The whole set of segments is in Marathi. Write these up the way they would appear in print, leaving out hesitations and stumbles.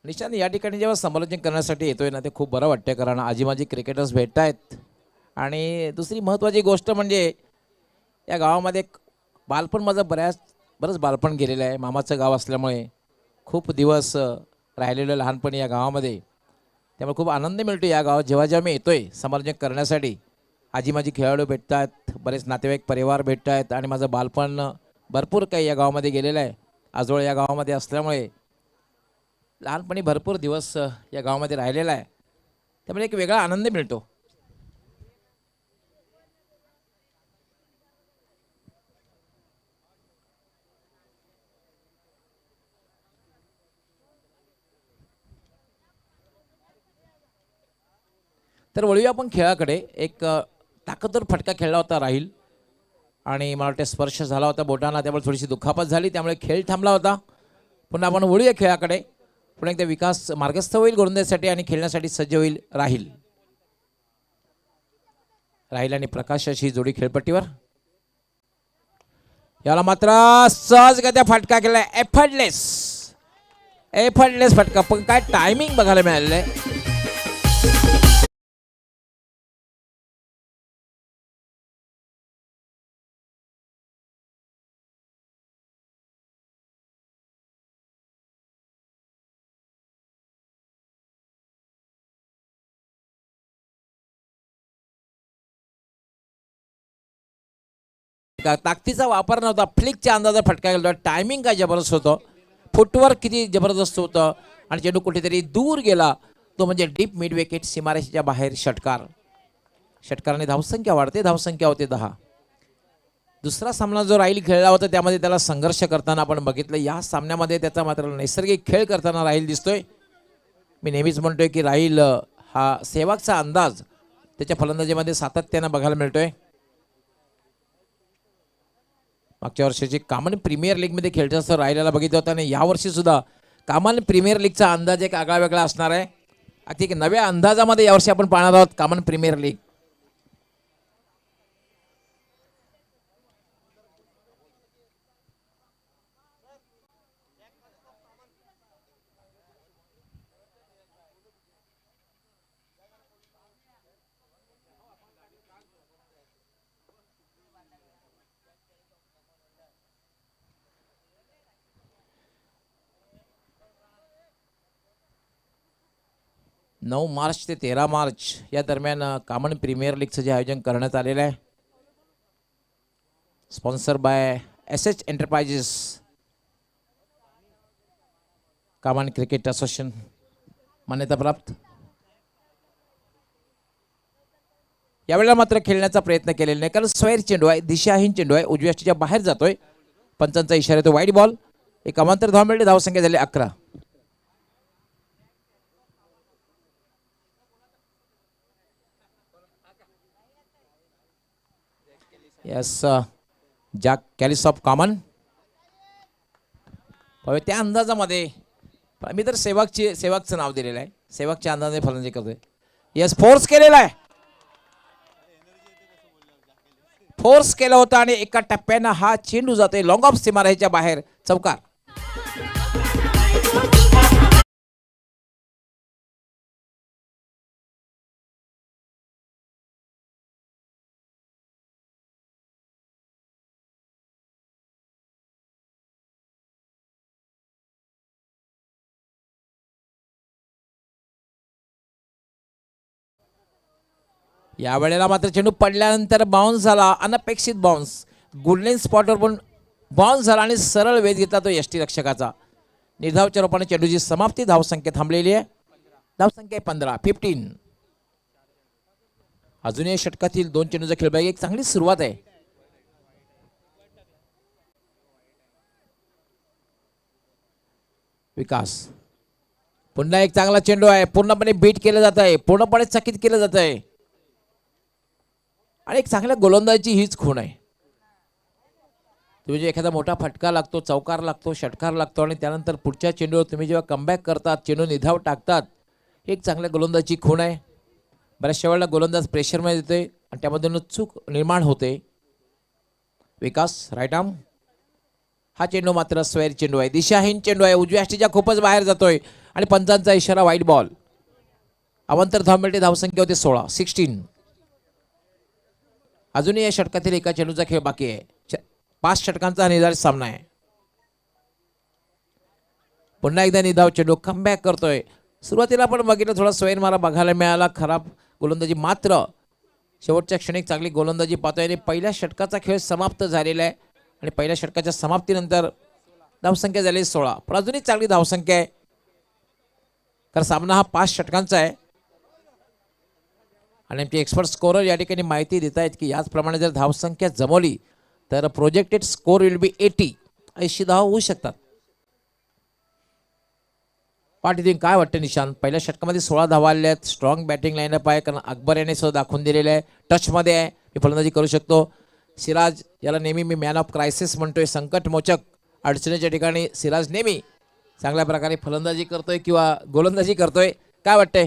निशांत या ठिकाणी जेव्हा समालोचन करण्यासाठी येतोय ना ते खूप बरं वाटतंय, कारण आजी माझी क्रिकेटर्स भेटत आहेत. आणि दुसरी महत्त्वाची गोष्ट म्हणजे या गावामध्ये बालपण माझं बरंच बालपण गेलेलं आहे. मामाचं गाव असल्यामुळे खूप दिवस राहिलेलो लहानपणी या गावामध्ये. त्यामुळे खूप आनंद मिळतो या गावात जेव्हा जेव्हा मी येतोय समालोचन करण्यासाठी. आजी माझी खेळाडू भेटतात, बरेच नातेवाईक परिवार भेटत आहेत आणि माझं बालपण भरपूर काही या गावामध्ये गेलेलं आहे. आजोळ या गावामध्ये असल्यामुळे लहानपणी भरपूर दिवस या गावामध्ये राहिलेला आहे. त्यामुळे एक वेगळा आनंद मिळतो. तर वळूया आपण खेळाकडे. एक ताकदवर फटका खेळला होता राहील आणि मला वाटतं स्पर्श झाला होता बोटांना, त्यामुळे थोडीशी दुखापत झाली, त्यामुळे खेळ थांबला होता. पुन्हा आपण वळूया खेळाकडे. पुन्हा एकदा विकास मार्गस्थ होईल गोलंदाजीसाठी आणि खेळण्यासाठी सज्ज होईल राहील. राहील आणि प्रकाश अशी जोडी खेळपट्टीवर. याला मात्र सहजगत्या फटका केलाय. एफर्टलेस फटका, पण काय टायमिंग बघायला मिळालेलं आहे. ताकदीचा वापर नव्हता, फ्लिकच्या अंदाजा फटका गेला. टायमिंग काय जबरदस्त होतं, फुटवर्क किती जबरदस्त होतं आणि चेंडू कुठेतरी दूर गेला. तो म्हणजे डीप मिड विकेट, सीमारेषेच्या बाहेर षटकार. षटकाराने धावसंख्या वाढते, धावसंख्या होते 10. दुसरा सामना जो राहील खेळला होता त्यामध्ये त्याला संघर्ष करताना आपण बघितलं. या सामन्यामध्ये त्याचा मात्र नैसर्गिक खेळ करताना राहील दिसतोय. मी नेहमीच म्हणतोय की राहील हा सेवागचा अंदाज त्याच्या फलंदाजीमध्ये सातत्यानं बघायला मिळतोय. मागच्या वर्षीची कामन प्रीमियर लीगमध्ये खेळत असं राहिलेला बघितलं होतं आणि यावर्षी सुद्धा कामन प्रीमियर लीगचा अंदाज एक आगळा वेगळा असणार आहे. अगदी नव्या अंदाजामध्ये यावर्षी आपण पाहणार आहोत कामन प्रीमियर लीग. नऊ मार्च ते 13 मार्च या दरम्यान कामन प्रीमियर लीगचं जे आयोजन करण्यात आलेलं आहे, sponsor by S enterprises, Kaman cricket association मान्यता प्राप्त. यावेळेला मात्र खेळण्याचा प्रयत्न केलेला नाही, कारण स्वैर चेंडू आहे, दिशाहीन चेंडू आहे, उजव्या यष्टीच्या बाहेर जातोय. पंचांचा इशारा येतो वाईड बॉल. एक अमांतर धाव मिळते, धावसंख्या झाली 11. Yes, Jacques Kallis of Kaman. त्या अंदाजामध्ये मी तर सेवागचं नाव दिलेलं आहे. सेवागच्या अंदाजाने फलंदाजी करतोय. यस, फोर्स केलेला आहे, फोर्स केला होता आणि एका टप्प्यानं हा चेंडू जातोय लॉंग ऑफ सीमारेषेच्या बाहेर, चौकार. या वेळेला मात्र चेंडू पडल्यानंतर बाउन्स झाला, अनपेक्षित बाउन्स. गोल्डन स्पॉटवर पण बाउन्स झाला आणि सरळ वेध घेतला तो यष्टी रक्षकाचा. निर्धावच्या रूपाने चेंडूची समाप्ती, धावसंख्या थांबलेली आहे. धावसंख्या 15. अजूनही षटकातील 2 चेंडूचा खेळ बघा, एक चांगली सुरुवात आहे. विकास, पुन्हा एक चांगला चेंडू आहे, पूर्णपणे बीट केलं जात आहे, पूर्णपणे चकित केलं जात आहे आणि एक चांगल्या गोलंदाजीची हीच खूण आहे. तुम्ही जे एखादा मोठा फटका लागतो, चौकार लागतो, षटकार लागतो आणि त्यानंतर पुढच्या चेंडूवर तुम्ही जेव्हा कमबॅक करतात, चेंडू निधाव टाकतात, एक चांगल्या गोलंदाजीची खूण आहे. बऱ्याचशा वेळेला गोलंदाज प्रेशरमध्ये येतोय आणि त्यामधून चूक निर्माण होते. विकास, राईट आर्म. हा चेंडू मात्र स्वैर चेंडू आहे, दिशाहीन चेंडू आहे, उजव्या यष्टीच्या खूपच बाहेर जातोय आणि पंचांचा इशारा वाईट बॉल. अवांतर धाव मिळते. धावसंख्या होते 16. अजूनही या षटकातील एका चेंडूचा खेळ बाकी आहे. 5 षटकांचा हा निर्धारित सामना आहे. पुन्हा एकदा निधाव चेंडू कमबॅक करतोय. सुरुवातीला आपण बघितलं थोडा स्वयं मारा बघायला मिळाला, खराब गोलंदाजी, मात्र शेवटच्या क्षणी चांगली गोलंदाजी पाहतोय. आणि पहिल्या षटकाचा खेळ समाप्त झालेला आहे आणि पहिल्या षटकाच्या समाप्तीनंतर धावसंख्या झाली 16. पण अजूनही चांगली धावसंख्या आहे, कारण सामना हा 5 षटकांचा आहे. आणि आमचे एक्सपर्ट स्कोरर या ठिकाणी माहिती देत आहेत की याचप्रमाणे जर धावसंख्या जमवली तर प्रोजेक्टेड स्कोर विल बी 80 धाव होऊ शकतात. पाठीतून काय वाटतं निशांत? पहिल्या षटकामध्ये 16 धावा आलेल्या आहेत. स्ट्रॉंग बॅटिंग लाईनअप आहे, कारण अकबर याने सुद्धा दाखवून दिलेलं आहे टचमध्ये आहे, मी फलंदाजी करू शकतो. सिराज, याला नेहमी मी मॅन ऑफ क्रायसिस म्हणतोय, संकटमोचक अडचणीच्या ठिकाणी सिराज नेहमी चांगल्या प्रकारे फलंदाजी करतोय किंवा गोलंदाजी करतोय. काय वाटतंय?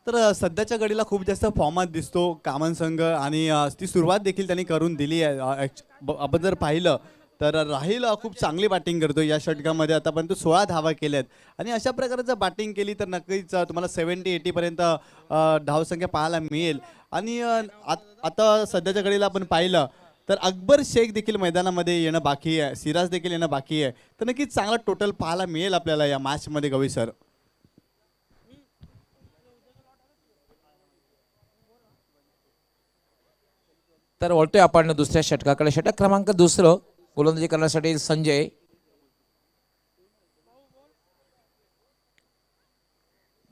तर सध्याच्या घडीला खूप जास्त फॉर्मात दिसतो कामन संघ आणि ती सुरुवात देखील त्यांनी करून दिली आहे. आपण जर पाहिलं तर राहिल खूप चांगली बॅटिंग करतो या षटकामध्ये. आतापर्यंत 16 धावा केल्यात आणि अशा प्रकारे जर बॅटिंग केली तर नक्कीच तुम्हाला 70-80 पर्यंत धावसंख्या पाहायला मिळेल. आणि आता सध्याच्या घडीला आपण पाहिलं तर अकबर शेख देखील मैदानामध्ये येणं बाकी आहे, सिराज देखील येणं बाकी आहे. तर नक्कीच चांगला टोटल पाहायला मिळेल आपल्याला या मॅचमध्ये गवी सर. तर वळतोय आपण दुसऱ्या षटकाकडे. षटक क्रमांक 2 गोलंदाजी करण्यासाठी संजय.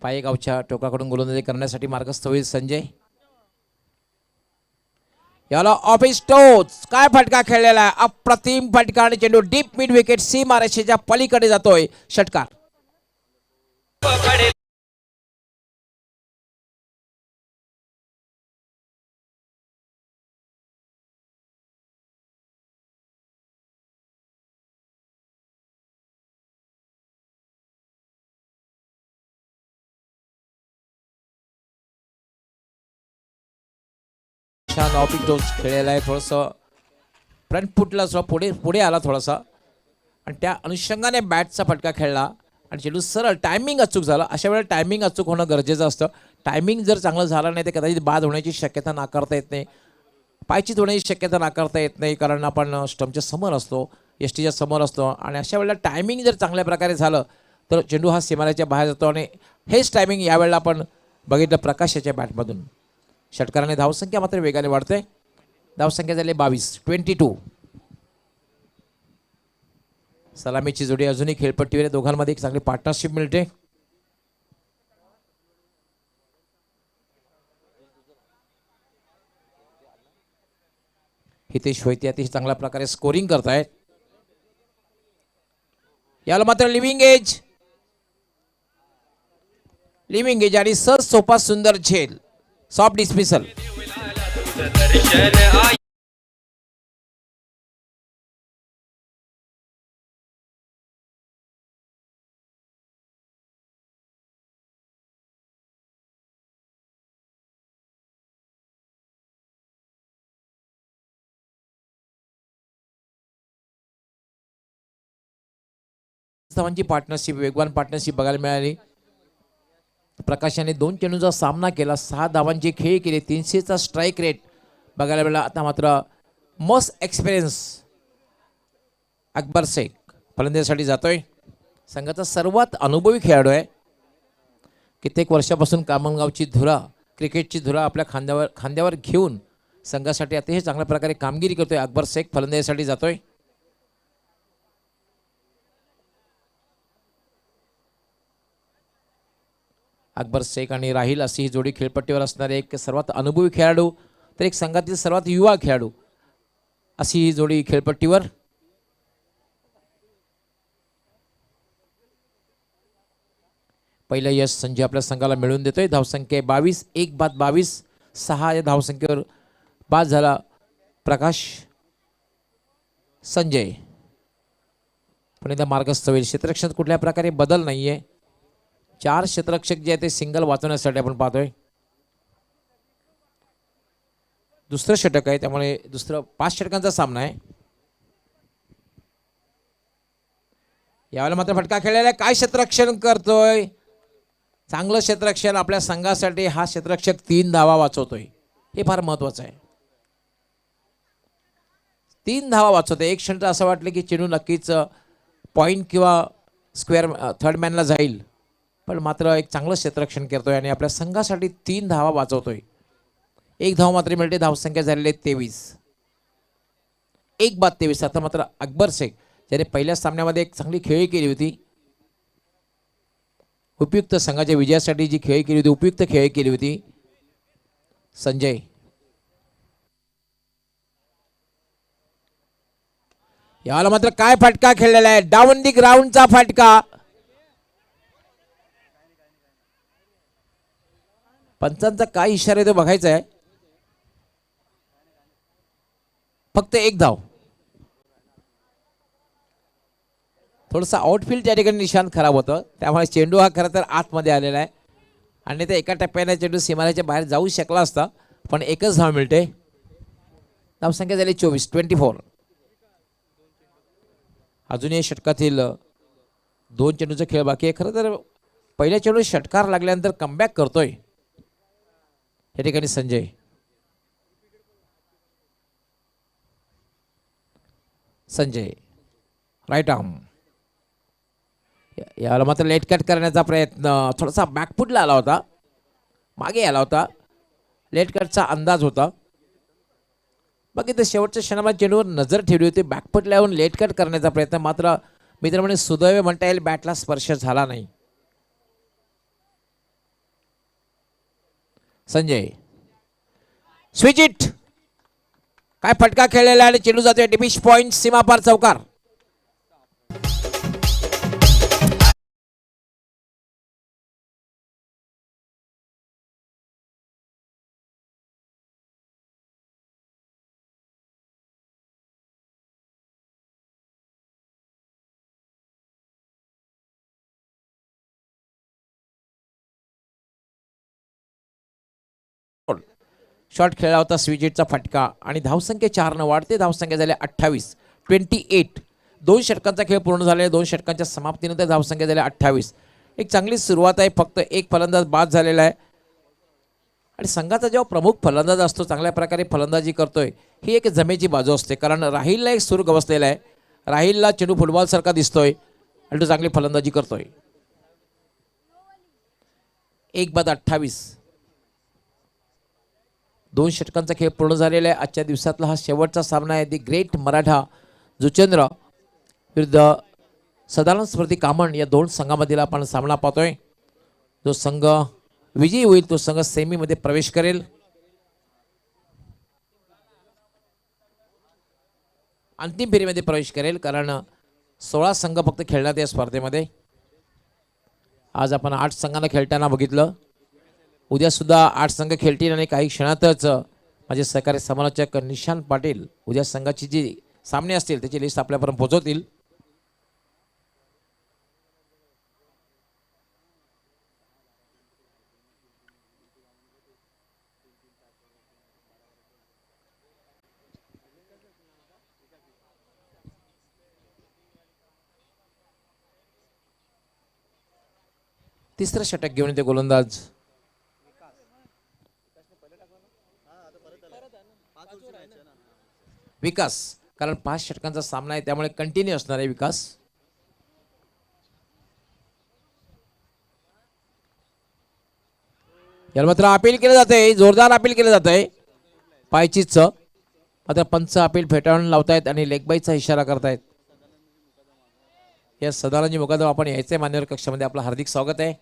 पायेगावच्या टोकाकडून गोलंदाजी करण्यासाठी मार्गस्थ होईल संजय. याला ऑफिस टोच, काय फटका खेळलेला आहे, अप्रतिम फटका. आणि चेंडू डीप मिड विकेट सीमारेषेच्या पलीकडे जातोय. षटकार. छान ऑफिस टोच खेळलेला आहे. थोडंसं फ्रंट फुटला, पुढे पुढे आला थोडासा आणि त्या अनुषंगाने बॅटचा फटका खेळला आणि चेंडू सरळ. टायमिंग अचूक झाला. अशा वेळेला टायमिंग अचूक होणं गरजेचं असतं. टायमिंग जर चांगलं झालं नाही तर कदाचित बाद होण्याची शक्यता नाकारता येत नाही, पायचीत होण्याची शक्यता नाकारता येत नाही, कारण आपण स्टंपच्या समोर असतो, एसटीच्या समोर असतो. आणि अशा वेळेला टायमिंग जर चांगल्या प्रकारे झालं तर चेंडू हा सीमारेच्या बाहेर जातो. आणि हेच टायमिंग यावेळेला आपण बघितलं प्रकाशाच्या बॅटमधून. षटकाराने धावसंख्या मात्र वेगाने वाढते. धावसंख्या झाली 22. सलामीची जोडी अजूनही खेळपट्टीवर. दोघांमध्ये एक चांगली पार्टनरशिप मिळते. हितेश होईते अतिशय चांगल्या प्रकारे स्कोरिंग करतायत. याला मात्र लिव्हिंग एज आणि सहज सोपा सुंदर झेल, सॉफ्ट डिस्मिसल. धावांची पार्टनरशिप, वेगवान पार्टनरशिप बघायला मिळाली. प्रकाशाने 2 चेंडूंचा सामना केला, 6 धावांची खेळी केली, 300चा स्ट्राईक रेट बघायला मिळाला. आता मात्र मोस्ट एक्सपिरियन्स अकबर शेख फलंदाजीसाठी जातोय. संघाचा सर्वात अनुभवी खेळाडू आहे. कित्येक वर्षापासून कामनगावची धुरा, क्रिकेटची धुरा आपल्या खांद्यावर घेऊन संघासाठी अतिशय चांगल्या प्रकारे कामगिरी करतोय. अकबर शेख फलंदाजीसाठी जातोय. अकबर शेख आणि राहिल अशी ही जोडी खेळपट्टीवर असणारे एक सर्वात अनुभवी खेळाडू, तर एक संघातील सर्वात युवा खेळाडू अशी ही जोडी खेळपट्टीवर. पहिलं यश संजय आपल्या संघाला मिळवून देतोय. धावसंख्या 22. 1 बाद 22. 6 या धावसंख्येवर बाद झाला प्रकाश. संजय पण एकदा मार्गस्थ होईल. क्षेत्ररक्षणात कुठल्या प्रकारे बदल नाहीये. 4 क्षेत्ररक्षक जे आहे ते सिंगल वाचवण्यासाठी आपण पाहतोय. दुसरं षटक आहे, त्यामुळे 5 षटकांचा सामना आहे. यावेळेला मात्र फटका खेळलेला आहे. काय क्षेत्ररक्षण करतोय, चांगलं क्षेत्ररक्षण आपल्या संघासाठी. हा क्षेत्ररक्षक 3 धावा वाचवतोय, हे फार महत्वाचं आहे. 3 धावा वाचवतोय. एक क्षण तर असं वाटलं की चेंडू नक्कीच पॉईंट किंवा स्क्वेअर थर्ड मॅनला जाईल, पण मात्र एक चांगलं क्षेत्ररक्षण करतोय आणि आपल्या संघासाठी 3 धावा वाचवतोय. 1 धाव मात्र मिळते. धावसंख्या झालेली आहे 23. 1 बाद 23. आता मात्र अकबर शेख ज्याने पहिल्या सामन्यामध्ये एक चांगली खेळी केली होती, उपयुक्त संघाच्या विजयासाठी जी खेळी केली होती, उपयुक्त खेळी केली होती. संजय याला मात्र काय फटका खेळलेला आहे, डाऊन दी ग्राउंडचा फटका. पंचांचा काय इशारा आहे तो बघायचा आहे. फक्त 1 धाव. थोडंसं आउटफील्ड त्या ठिकाणी निशाण खराब होतं, त्यामुळे चेंडू हा खरं तर आतमध्ये आलेला आहे आणि ते एका टप्प्याने चेंडू सीमारेच्या बाहेर जाऊ शकला असता, पण एकच धाव मिळते. धावसंख्या झाली 24. अजूनही षटकातील 2 चेंडूचा खेळ बाकी आहे. खरं तर पहिल्या चेंडू षटकार लागल्यानंतर कमबॅक करतोय या ठिकाणी संजय. Sanjay right arm. याला मात्र लेट कट करण्याचा प्रयत्न, थोडासा बॅकफुटला आला होता, मागे आला होता. लेट कटचा अंदाज होता. बाकी तर शेवटच्या क्षणामध्ये चेंडूवर नजर ठेवली होती. बॅकफुटला येऊन लेट कट करण्याचा प्रयत्न, मात्र मित्र म्हणे सुदैव म्हणता येईल बॅटला स्पर्श झाला नाही. Sanjay switch it. काय फटका खेळलेला आणि चेंडू जातोय डिमिश पॉइंट सीमापार चौकार. शॉट खेळला होता स्विजिटचा फटका आणि धावसंख्या 4 वाढते. धावसंख्या झाल्या 28. 2 षटकांचा खेळ पूर्ण झाले. 2 षटकांच्या समाप्तीनंतर धावसंख्या झाल्या 28. एक चांगली सुरुवात आहे. फक्त 1 फलंदाज बाद झालेला आहे आणि संघाचा जेव्हा प्रमुख फलंदाज असतो, चांगल्या प्रकारे फलंदाजी करतोय, ही एक जमेची बाजू असते. कारण राहिलला एक सुर गवसलेला आहे. राहिलला चेंडू फुटबॉल सारखा दिसतोय आणि तो चांगली फलंदाजी करतोय. 1 बाद 28. 2 षटकांचा खेळ पूर्ण झालेला आहे. आजच्या दिवसातला हा शेवटचा सामना आहे. दी ग्रेट मराठा जुचेंद्र विरुद्ध सदानंद स्मृती कामण या 2 संघामधील आपण सामना पाहतोय. जो संघ विजयी होईल तो संघ सेमीमध्ये प्रवेश करेल. अंतिम फेरीमध्ये प्रवेश करेल, कारण 16 संघ फक्त खेळण्यात या स्पर्धेमध्ये. आज आपण 8 संघांना खेळताना बघितलं. उद्या सुद्धा 8 संघ खेळतील आणि काही क्षणातच माझे सहकारी समालोचक निशांत पाटील उद्या संघाची जी सामने असतील त्याची लिस्ट आपल्यापर्यंत पोहोचवतील. तिसरं षटक घेऊन येते गोलंदाज विकास. कारण 5 षटकांचा सामना आहे, त्यामुळे कंटिन्यू असणार आहे विकास. याला मात्र अपील केलं जाते, जोरदार अपील केलं जात आहे पायचीच. मात्र पंच अपील फेटाळून लावतायत आणि लेगबाईचा इशारा करतायत. या सदानंदजी मुकादम आपण यायचे मान्यवर कक्षामध्ये आपलं हार्दिक स्वागत आहे.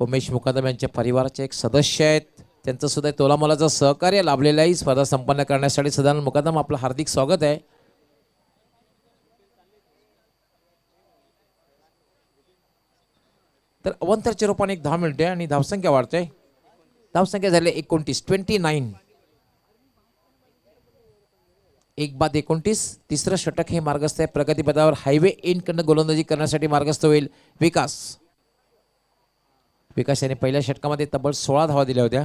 उमेश मुकादम यांच्या परिवाराचे एक सदस्य आहेत. त्यांचं सुद्धा तोलामोलाचं सहकार्य लाभलेलं आहे स्पर्धा संपन्न करण्यासाठी. सदानंद मुकादम आपलं हार्दिक स्वागत आहे. तर अवंतरच्या रूपाने 1 धाव मिळते आणि धावसंख्या वाढते. धावसंख्या झाली 29. 1 बाद 29. तिसरं षटक हे मार्गस्थ आहे. प्रगतीपथावर हायवे एंडकडनं गोलंदाजी करण्यासाठी मार्गस्थ होईल विकास. विकास याने पहिल्या षटकामध्ये तब्बल 16 धावा दिल्या होत्या.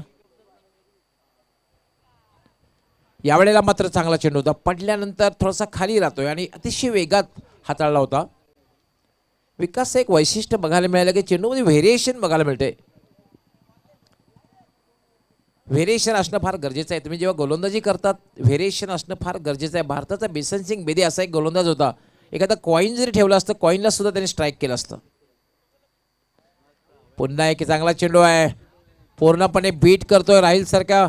यावेळेला मात्र चांगला चेंडू होता, पडल्यानंतर थोडासा खाली राहतोय आणि अतिशय वेगात हाताळला होता. विकास एक वैशिष्ट्य बघायला मिळालं की चेंडूमध्ये व्हेरिएशन बघायला मिळते. व्हेरिएशन असणं फार गरजेचं आहे. तुम्ही जेव्हा गोलंदाजी करतात व्हेरिएशन असणं फार गरजेचं आहे. भारताचा बिशन सिंग बेदी असा एक गोलंदाज होता, एखादा कॉईन जरी ठेवला असतं कॉईनला सुद्धा त्याने स्ट्राईक केलं असतं. पुन्हा एक चांगला चेंडू आहे, पूर्णपणे बीट करतोय. राहील सारख्या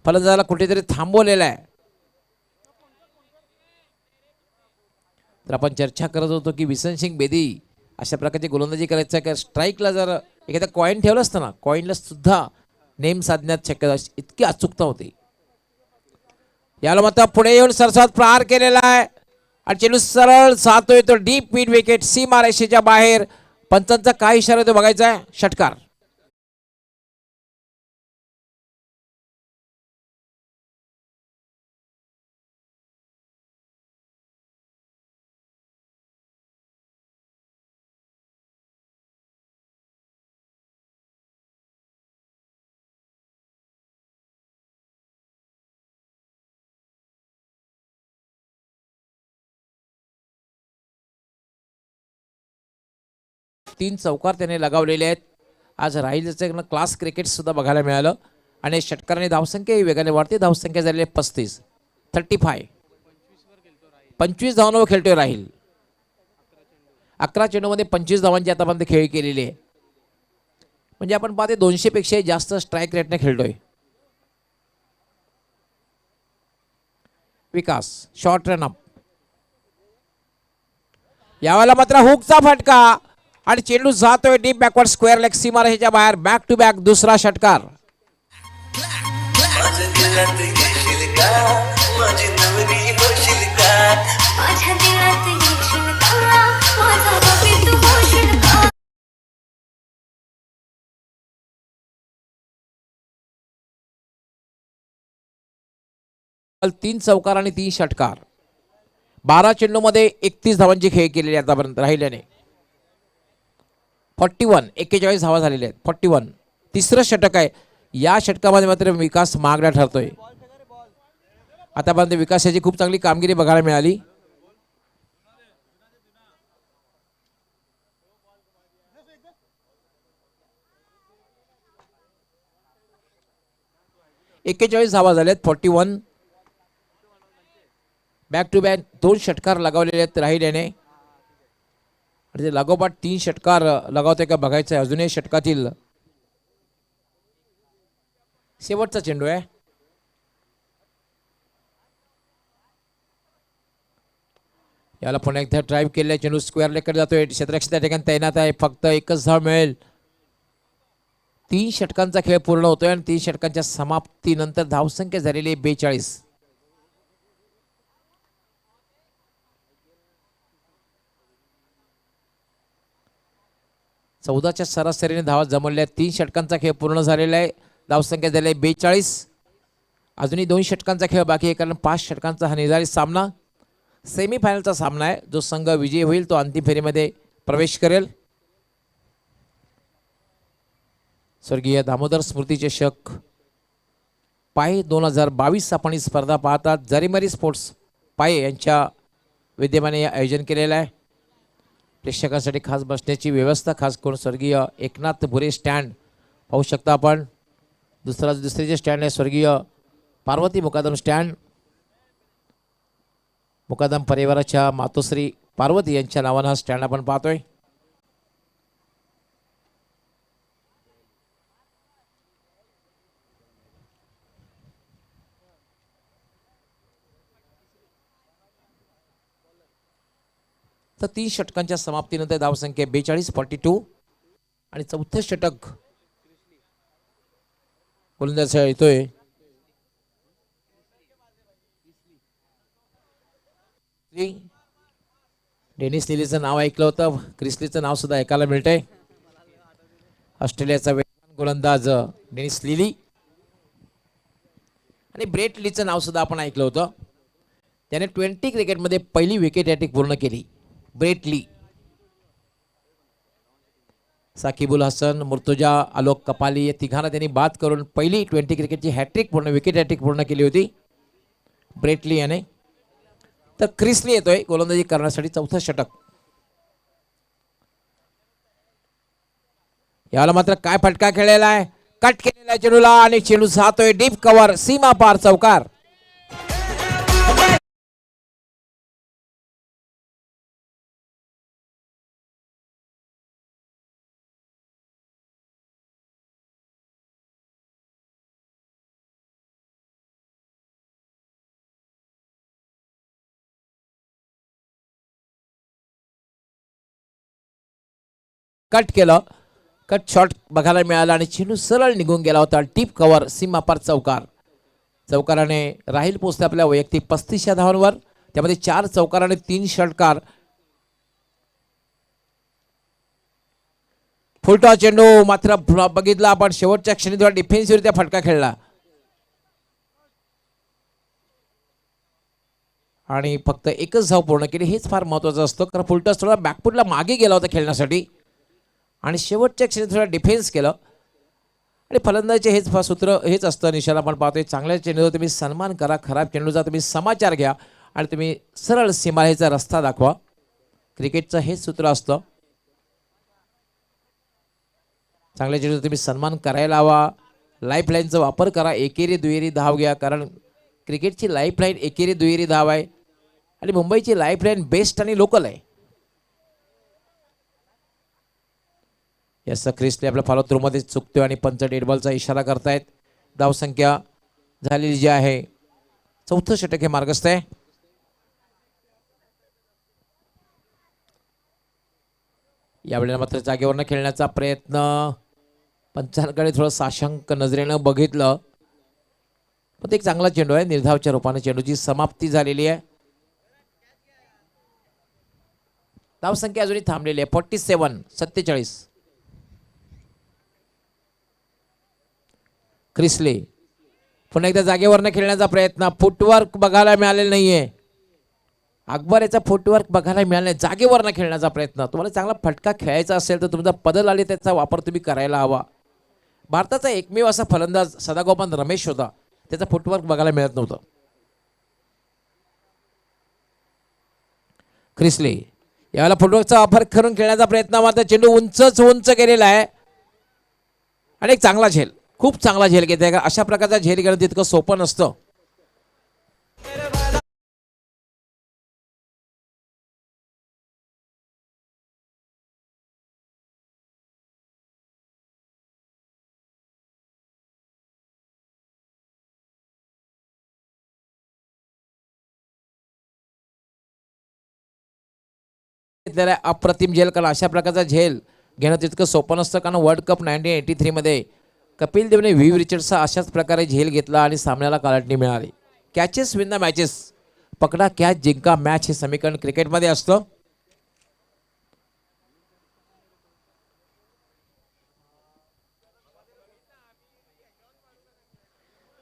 फलंदाजाला कुठेतरी थांबवलेला आहे. तर आपण चर्चा करत होतो की बिशन सिंग बेदी अशा प्रकारची गोलंदाजी करायचं आहे. स्ट्राईकला जर एखादा कॉईन ठेवलं असतं ना, कॉईनला सुद्धा नेम साधण्यात शक्यता, इतकी अचूकता होती. याला मात्र पुढे येऊन सरसात प्रहार केलेला आहे आणि चेंडू सरळ जातोय तो डीप मिड विकेट सीमारेषेच्या बाहेर. पंचांचा काय इशारा तो बघायचा आहे. षटकार. तीन चौकार त्याने लगावलेले आहेत. आज राहिलचं क्लास क्रिकेट सुद्धा बघायला मिळालं आणि षटकाराने धावसंख्या ही वेगाने वाढते. धावसंख्या झालेली आहे 35. 35. 25 धावांवर खेळतोय राहील. 11 चेंडूमध्ये 25 धावांची आतापर्यंत खेळी केलेली आहे. म्हणजे आपण पाहते 200 पेक्षा जास्त स्ट्राईक रेटने खेळतोय. विकास शॉर्ट रन अप. यावेळेला मात्र हुकचा फटका आणि चेंडू जातोय डीप बॅकवर्ड स्क्वेअर लेग सीमारेषेच्या बाहेर. बॅक टू बॅक दुसरा षटकार. तीन चौकार आणि 3 षटकार. 12 चेंडूमध्ये 31 धावांची खेळ केलेली आतापर्यंत राहिल्याने. 41 41 धावा झालेल्या आहेत. 41 तिसरं षटक आहे. या षटकामध्ये मात्र विकास मागला ठरतोय. आतापर्यंत विकासाची खूप चांगली कामगिरी बघायला मिळाली. एक्केचाळीस धावा झाल्यात. 41 बॅक टू बॅक 2 षटकार लगावलेले आहेत राहिल्याने. आणि ते लागोपाठ 3 षटकार लगावतोय का बघायचं आहे. अजूनही षटकातील शेवटचा चेंडू आहे. याला पुन्हा एकदा ड्राईव्ह केले. चेंडू स्क्वेअर लेगकडे जातोय. क्षेत्ररक्षक त्या ठिकाणी तैनात आहे. फक्त एकच धाव मिळेल. 3 षटकांचा खेळ पूर्ण होतोय आणि 3 षटकांच्या समाप्तीनंतर धावसंख्या झालेली 42. चौदाच्या सरासरीने धावा जमवल्या. 3 षटकांचा खेळ पूर्ण झालेला आहे. धावसंख्या झाली आहे 42. अजूनही 2 षटकांचा खेळ बाकी आहे, कारण 5 षटकांचा हा निर्धारित सामना सेमीफायनलचा सामना आहे. जो संघ विजयी होईल तो अंतिम फेरीमध्ये प्रवेश करेल. स्वर्गीय दामोदर स्मृती चषक पाये 2022 आपण ही स्पर्धा पाहतात. जरीमरी स्पोर्ट्स पाये यांच्या विद्यमाने आयोजन केलेलं आहे. प्रेक्षकांसाठी खास बसण्याची व्यवस्था, खास करून स्वर्गीय एकनाथ भुरे स्टँड पाहू शकता आपण. दुसरे जे स्टँड आहे स्वर्गीय पार्वती मुकादम स्टँड. मुकादम परिवाराच्या मातोश्री पार्वती यांच्या नावानं हा स्टँड आपण पाहतोय. तर 3 षटकांच्या समाप्तीनंतर धावसंख्या 42 42 आणि चौथं षटक गोलंदाज येतोय. डेनिस लिलीचं नाव ऐकलं होतं. क्रिस्लीचं नाव सुद्धा ऐकायला मिळतंय. ऑस्ट्रेलियाचा वेगवान गोलंदाज डेनिस लिली आणि ब्रेट लीचं नाव सुद्धा आपण ऐकलं होतं. त्याने 20 क्रिकेटमध्ये पहिली विकेट हॅट्रिक पूर्ण केली. ब्रेट ली, साकिबुल हसन, मुर्तुजा, आलोक कपाली या तिघांना त्यांनी बाद करून पहिली 20 क्रिकेटची हॅट्रिक पूर्ण विकेट हॅट्रिक पूर्ण केली होती. ब्रेटली याने. तर क्रिसली येतोय गोलंदाजी करण्यासाठी चौथं षटक. याला मात्र काय फटका खेळलेला आहे, कट केलेला आहे चेंडूला आणि चेंडू जातोय डीप कव्हर सीमा पार चौकार. कट केलं, कट शॉट बघायला मिळाला आणि चेंडू सरळ निघून गेला होता डीप कव्हर सीमापार चौकार. चौकाराने राहील पोचले आपल्या वैयक्तिक 35 या धावांवर, त्यामध्ये 4 चौकार आणि 3 षटकार. फुलटॉस चेंडू मात्र बघितला आपण शेवटच्या क्षणी थोडा डिफेन्सिव्हरित्या फटका खेळला आणि फक्त एकच धाव पूर्ण केली. हेच फार महत्वाचं असतं, कारण फुलटॉस थोडा बॅकफुटला मागे गेला होता खेळण्यासाठी आणि शेवटच्या क्षणी थोडा डिफेन्स केलं. आणि फलंदाजीचे हेच सूत्र हेच असतं. निशाला आपण पाहतोय, चांगल्या चेंडूचा तुम्ही सन्मान करा, खराब चेंडूचा तुम्ही समाचार घ्या आणि तुम्ही सरळ सीमारेषेचा रस्ता दाखवा. क्रिकेटचं हेच सूत्र असतं. चांगल्या चेंडूचा तुम्ही सन्मान करायला हवा. लाईफलाईनचा वापर करा, एकेरी दुहेरी धाव घ्या, कारण क्रिकेटची लाईफलाईन एकेरी दुहेरी धाव आहे आणि मुंबईची लाईफलाईन बेस्ट आणि लोकल आहे. याचा क्रिसली आपल्या फॉलो थ्रू मध्ये चुकतोय आणि पंच डेड बॉलचा इशारा करतायत. धावसंख्या झालेली जी आहे, चौथं षटक हे मार्गस्थ आहे. यावेळेला मात्र जागेवरनं खेळण्याचा प्रयत्न, पंचांकडे थोडं साशंक नजरेनं बघितलं, पण एक चांगला चेंडू आहे. निर्धावच्या रूपाने चेंडूची समाप्ती झालेली आहे. धावसंख्या अजूनही थांबलेली आहे 47. क्रिसली पुन्हा एकदा जागेवरनं खेळण्याचा प्रयत्न, फुटवर्क बघायला मिळालेलं नाहीये. अकबर याचा फुटवर्क बघायला मिळाला नाही. जागेवरनं खेळण्याचा प्रयत्न, तुम्हाला चांगला फटका खेळायचा असेल तर तुमचा पदल आले त्याचा वापर तुम्ही करायला हवा. भारताचा एकमेव असा फलंदाज सदागोपान रमेश होता, त्याचा फुटवर्क बघायला मिळत नव्हतं. क्रिसली यावेळेला फुटवर्कचा वापर करून खेळण्याचा प्रयत्न, मात्र चेंडू उंच गेलेला आहे आणि एक चांगला झेल, खूप चांगला झेल घेते. अशा प्रकारचा झेल घेणं तितकं सोपं नसतं. अप्रतिम झेल, कारण अशा प्रकारचा झेल घेणं तितकं सोपं नसतं, कारण वर्ल्ड कप 1983 मध्ये कपिल देवने व्ही रिचर्डचा अशाच प्रकारे झेल घेतला आणि सामन्याला काळाटणी मिळाली. कॅचेस विन द मॅचेस, पकडा कॅच जिंका मॅच हे समीकरण क्रिकेटमध्ये असतं.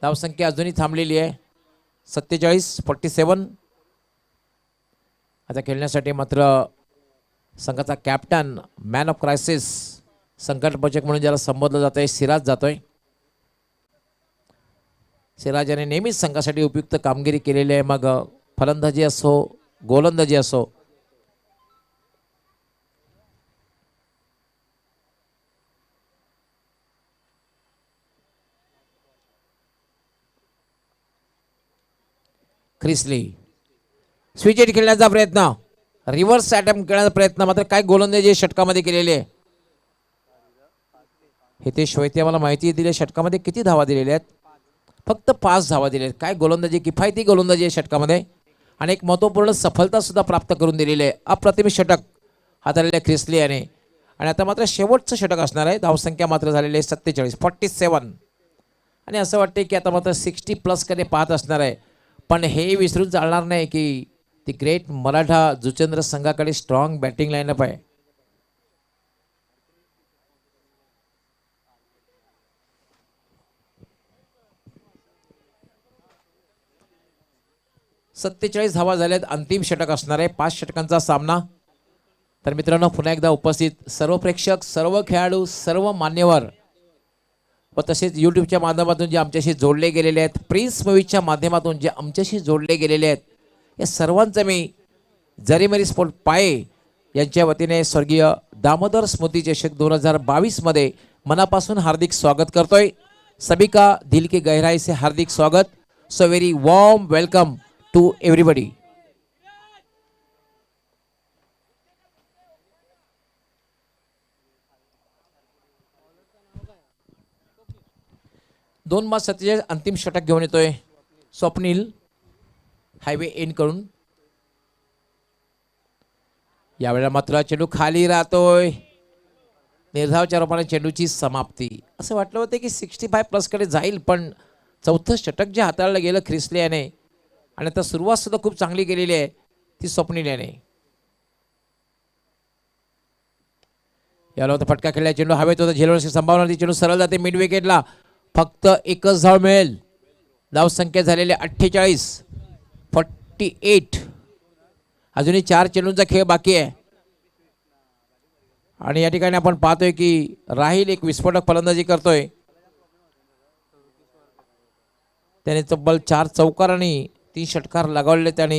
धावसंख्या अजूनही थांबलेली आहे 47. आता खेळण्यासाठी मात्र संघाचा कॅप्टन, मॅन ऑफ क्रायसिस, संकट मोचक म्हणून ज्याला संबोधलं जात आहे, सिराज जातोय. सिराज याने नेहमीच संघासाठी उपयुक्त कामगिरी केलेली आहे, मग फलंदाजी असो गोलंदाजी असो. क्रिसली स्विच हिट खेळण्याचा प्रयत्न, रिव्हर्स अटेम्प्ट करण्याचा प्रयत्न, मात्र काय गोलंदाजी षटकामध्ये केलेली आहे. हितेश श्वेते मला माहिती दिली, षटकामध्ये किती धावा दिलेल्या आहेत, फक्त 5 धावा दिल्या आहेत. काय गोलंदाजी, किफायती गोलंदाजी आहे षटकामध्ये आणि एक महत्त्वपूर्ण सफलता सुद्धा प्राप्त करून दिलेली आहे. अप्रतिम षटक हाताळलेल्या क्रिसली याने आणि आता मात्र शेवटचं षटक असणार आहे. धावसंख्या मात्र झालेली आहे 47 आणि असं वाटते की आता मात्र 60+ कडे पाहत असणार आहे. पण हे विसरून चालणार नाही की ती ग्रेट मराठा जुचंद्र संघाकडे स्ट्रॉंग बॅटिंग लाईनअप आहे. सत्तेचाळीस धावा झाल्यात. अंतिम षटक असणार आहे, 5 षटकांचा सामना. तर मित्रांनो, पुन्हा एकदा उपस्थित सर्व प्रेक्षक, सर्व खेळाडू, सर्व मान्यवर, व तसेच यूट्यूबच्या माध्यमातून जे आमच्याशी जोडले गेलेले आहेत, प्रिन्स मूवीजच्या माध्यमातून जे आमच्याशी जोडले गेलेले आहेत, या सर्वांचं मी जरीमरी स्पोर्ट पाये यांच्या वतीने स्वर्गीय दामोदर स्मृती चषक 2022 मध्ये मनापासून हार्दिक स्वागत करतोय. सभी का दिल की गहराई से हार्दिक स्वागत. So very warm welcome to everybody. दोन मास सत्तेचाळीस अंतिम षटक घेऊन येतोय स्वप्नील हायवे एंड करून. यावेळेला मात्र चेंडू खाली राहतोय. निर्धावच्या रूपाने चेंडूची समाप्ती. असं वाटलं होतं की 65 प्लस कडे जाईल, पण चौथं षटक जे हाताळलं गेलं ख्रिसले याने आणि आता सुरुवात सुद्धा खूप चांगली केलेली आहे ती स्वप्नील याने. याला होता फटका खेळला. चेंडू हवेत होता. झेलवण्याची संभावना होती. चेंडू सरळ जाते मिड विकेटला. फक्त एकच धाव मिळेल. धाव संख्या झालेली 48. अजूनही 4 चेंडूंचा खेळ बाकी आहे आणि या ठिकाणी आपण पाहतोय की राहिल एक विस्फोटक फलंदाजी करतोय. त्याने तब्बल 4 चौकार आणि 3 षटकार लगावलेले त्याने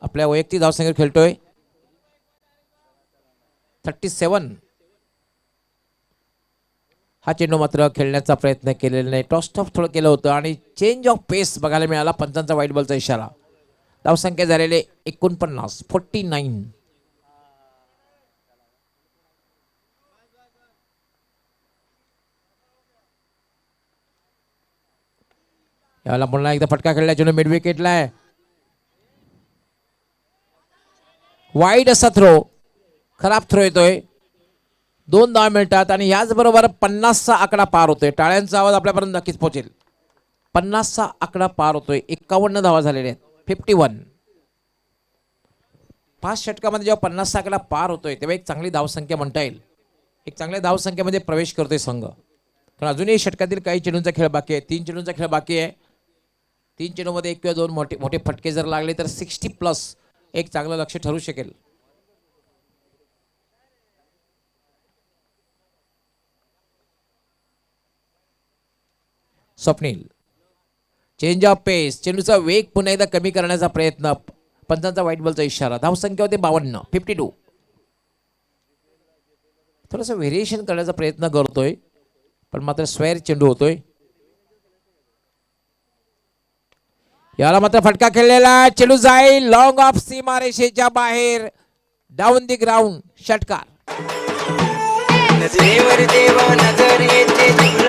आपल्या वैयक्तिक धावसंख्येवर खेळतोय. 37. हा चेंडू मात्र खेळण्याचा प्रयत्न केलेला नाही. टॉसटॉप थोडं केलं होतं आणि चेंज ऑफ पेस बघायला मिळाला. पंचांचा व्हाईट बॉलचा इशारा. धावसंख्या झालेले 49. याला पुन्हा एकदा फटका खेळला. चेंडू मिड विकेटला आहे. वाईड असा थ्रो. खराब थ्रो येतोय. 2 धावा मिळतात आणि याचबरोबर 50चा आकडा पार होतोय. टाळ्यांचा आवाज आपल्यापर्यंत नक्कीच पोहोचेल. 50चा आकडा पार होतोय. 51 धावा झालेल्या आहेत. 51. 5 षटकामध्ये जेव्हा 50चा आकडा पार होतोय तेव्हा एक चांगली धावसंख्या म्हणता येईल. एक चांगल्या धावसंख्येमध्ये प्रवेश करतोय संघ. कारण अजूनही षटकातील काही चेंडूंचा खेळ बाकी आहे. 3 चेंडूंचा खेळ बाकी आहे. 3 चेंडूमध्ये 1 किंवा 2 मोठे फटके जर लागले तर 60 प्लस एक चांगलं लक्ष ठरू शकेल. स्वप्नील. चेंज ऑफ पेस. चेंडूचा वेग पुन्हा एकदा कमी करण्याचा प्रयत्न. पंचांचा व्हाईट बॉलचा इशारा. धावसंख्या होते 52. थोडंसं व्हेरिएशन करण्याचा प्रयत्न करतोय पण मात्र स्क्वेअर चेंडू होतोय. याला मात्र फटका खेळलेला. चेंडू जाईल लॉंग ऑफ सीमारेषेच्या बाहेर. Down the ground. षटकार. नजरेवर देवा नजर येते.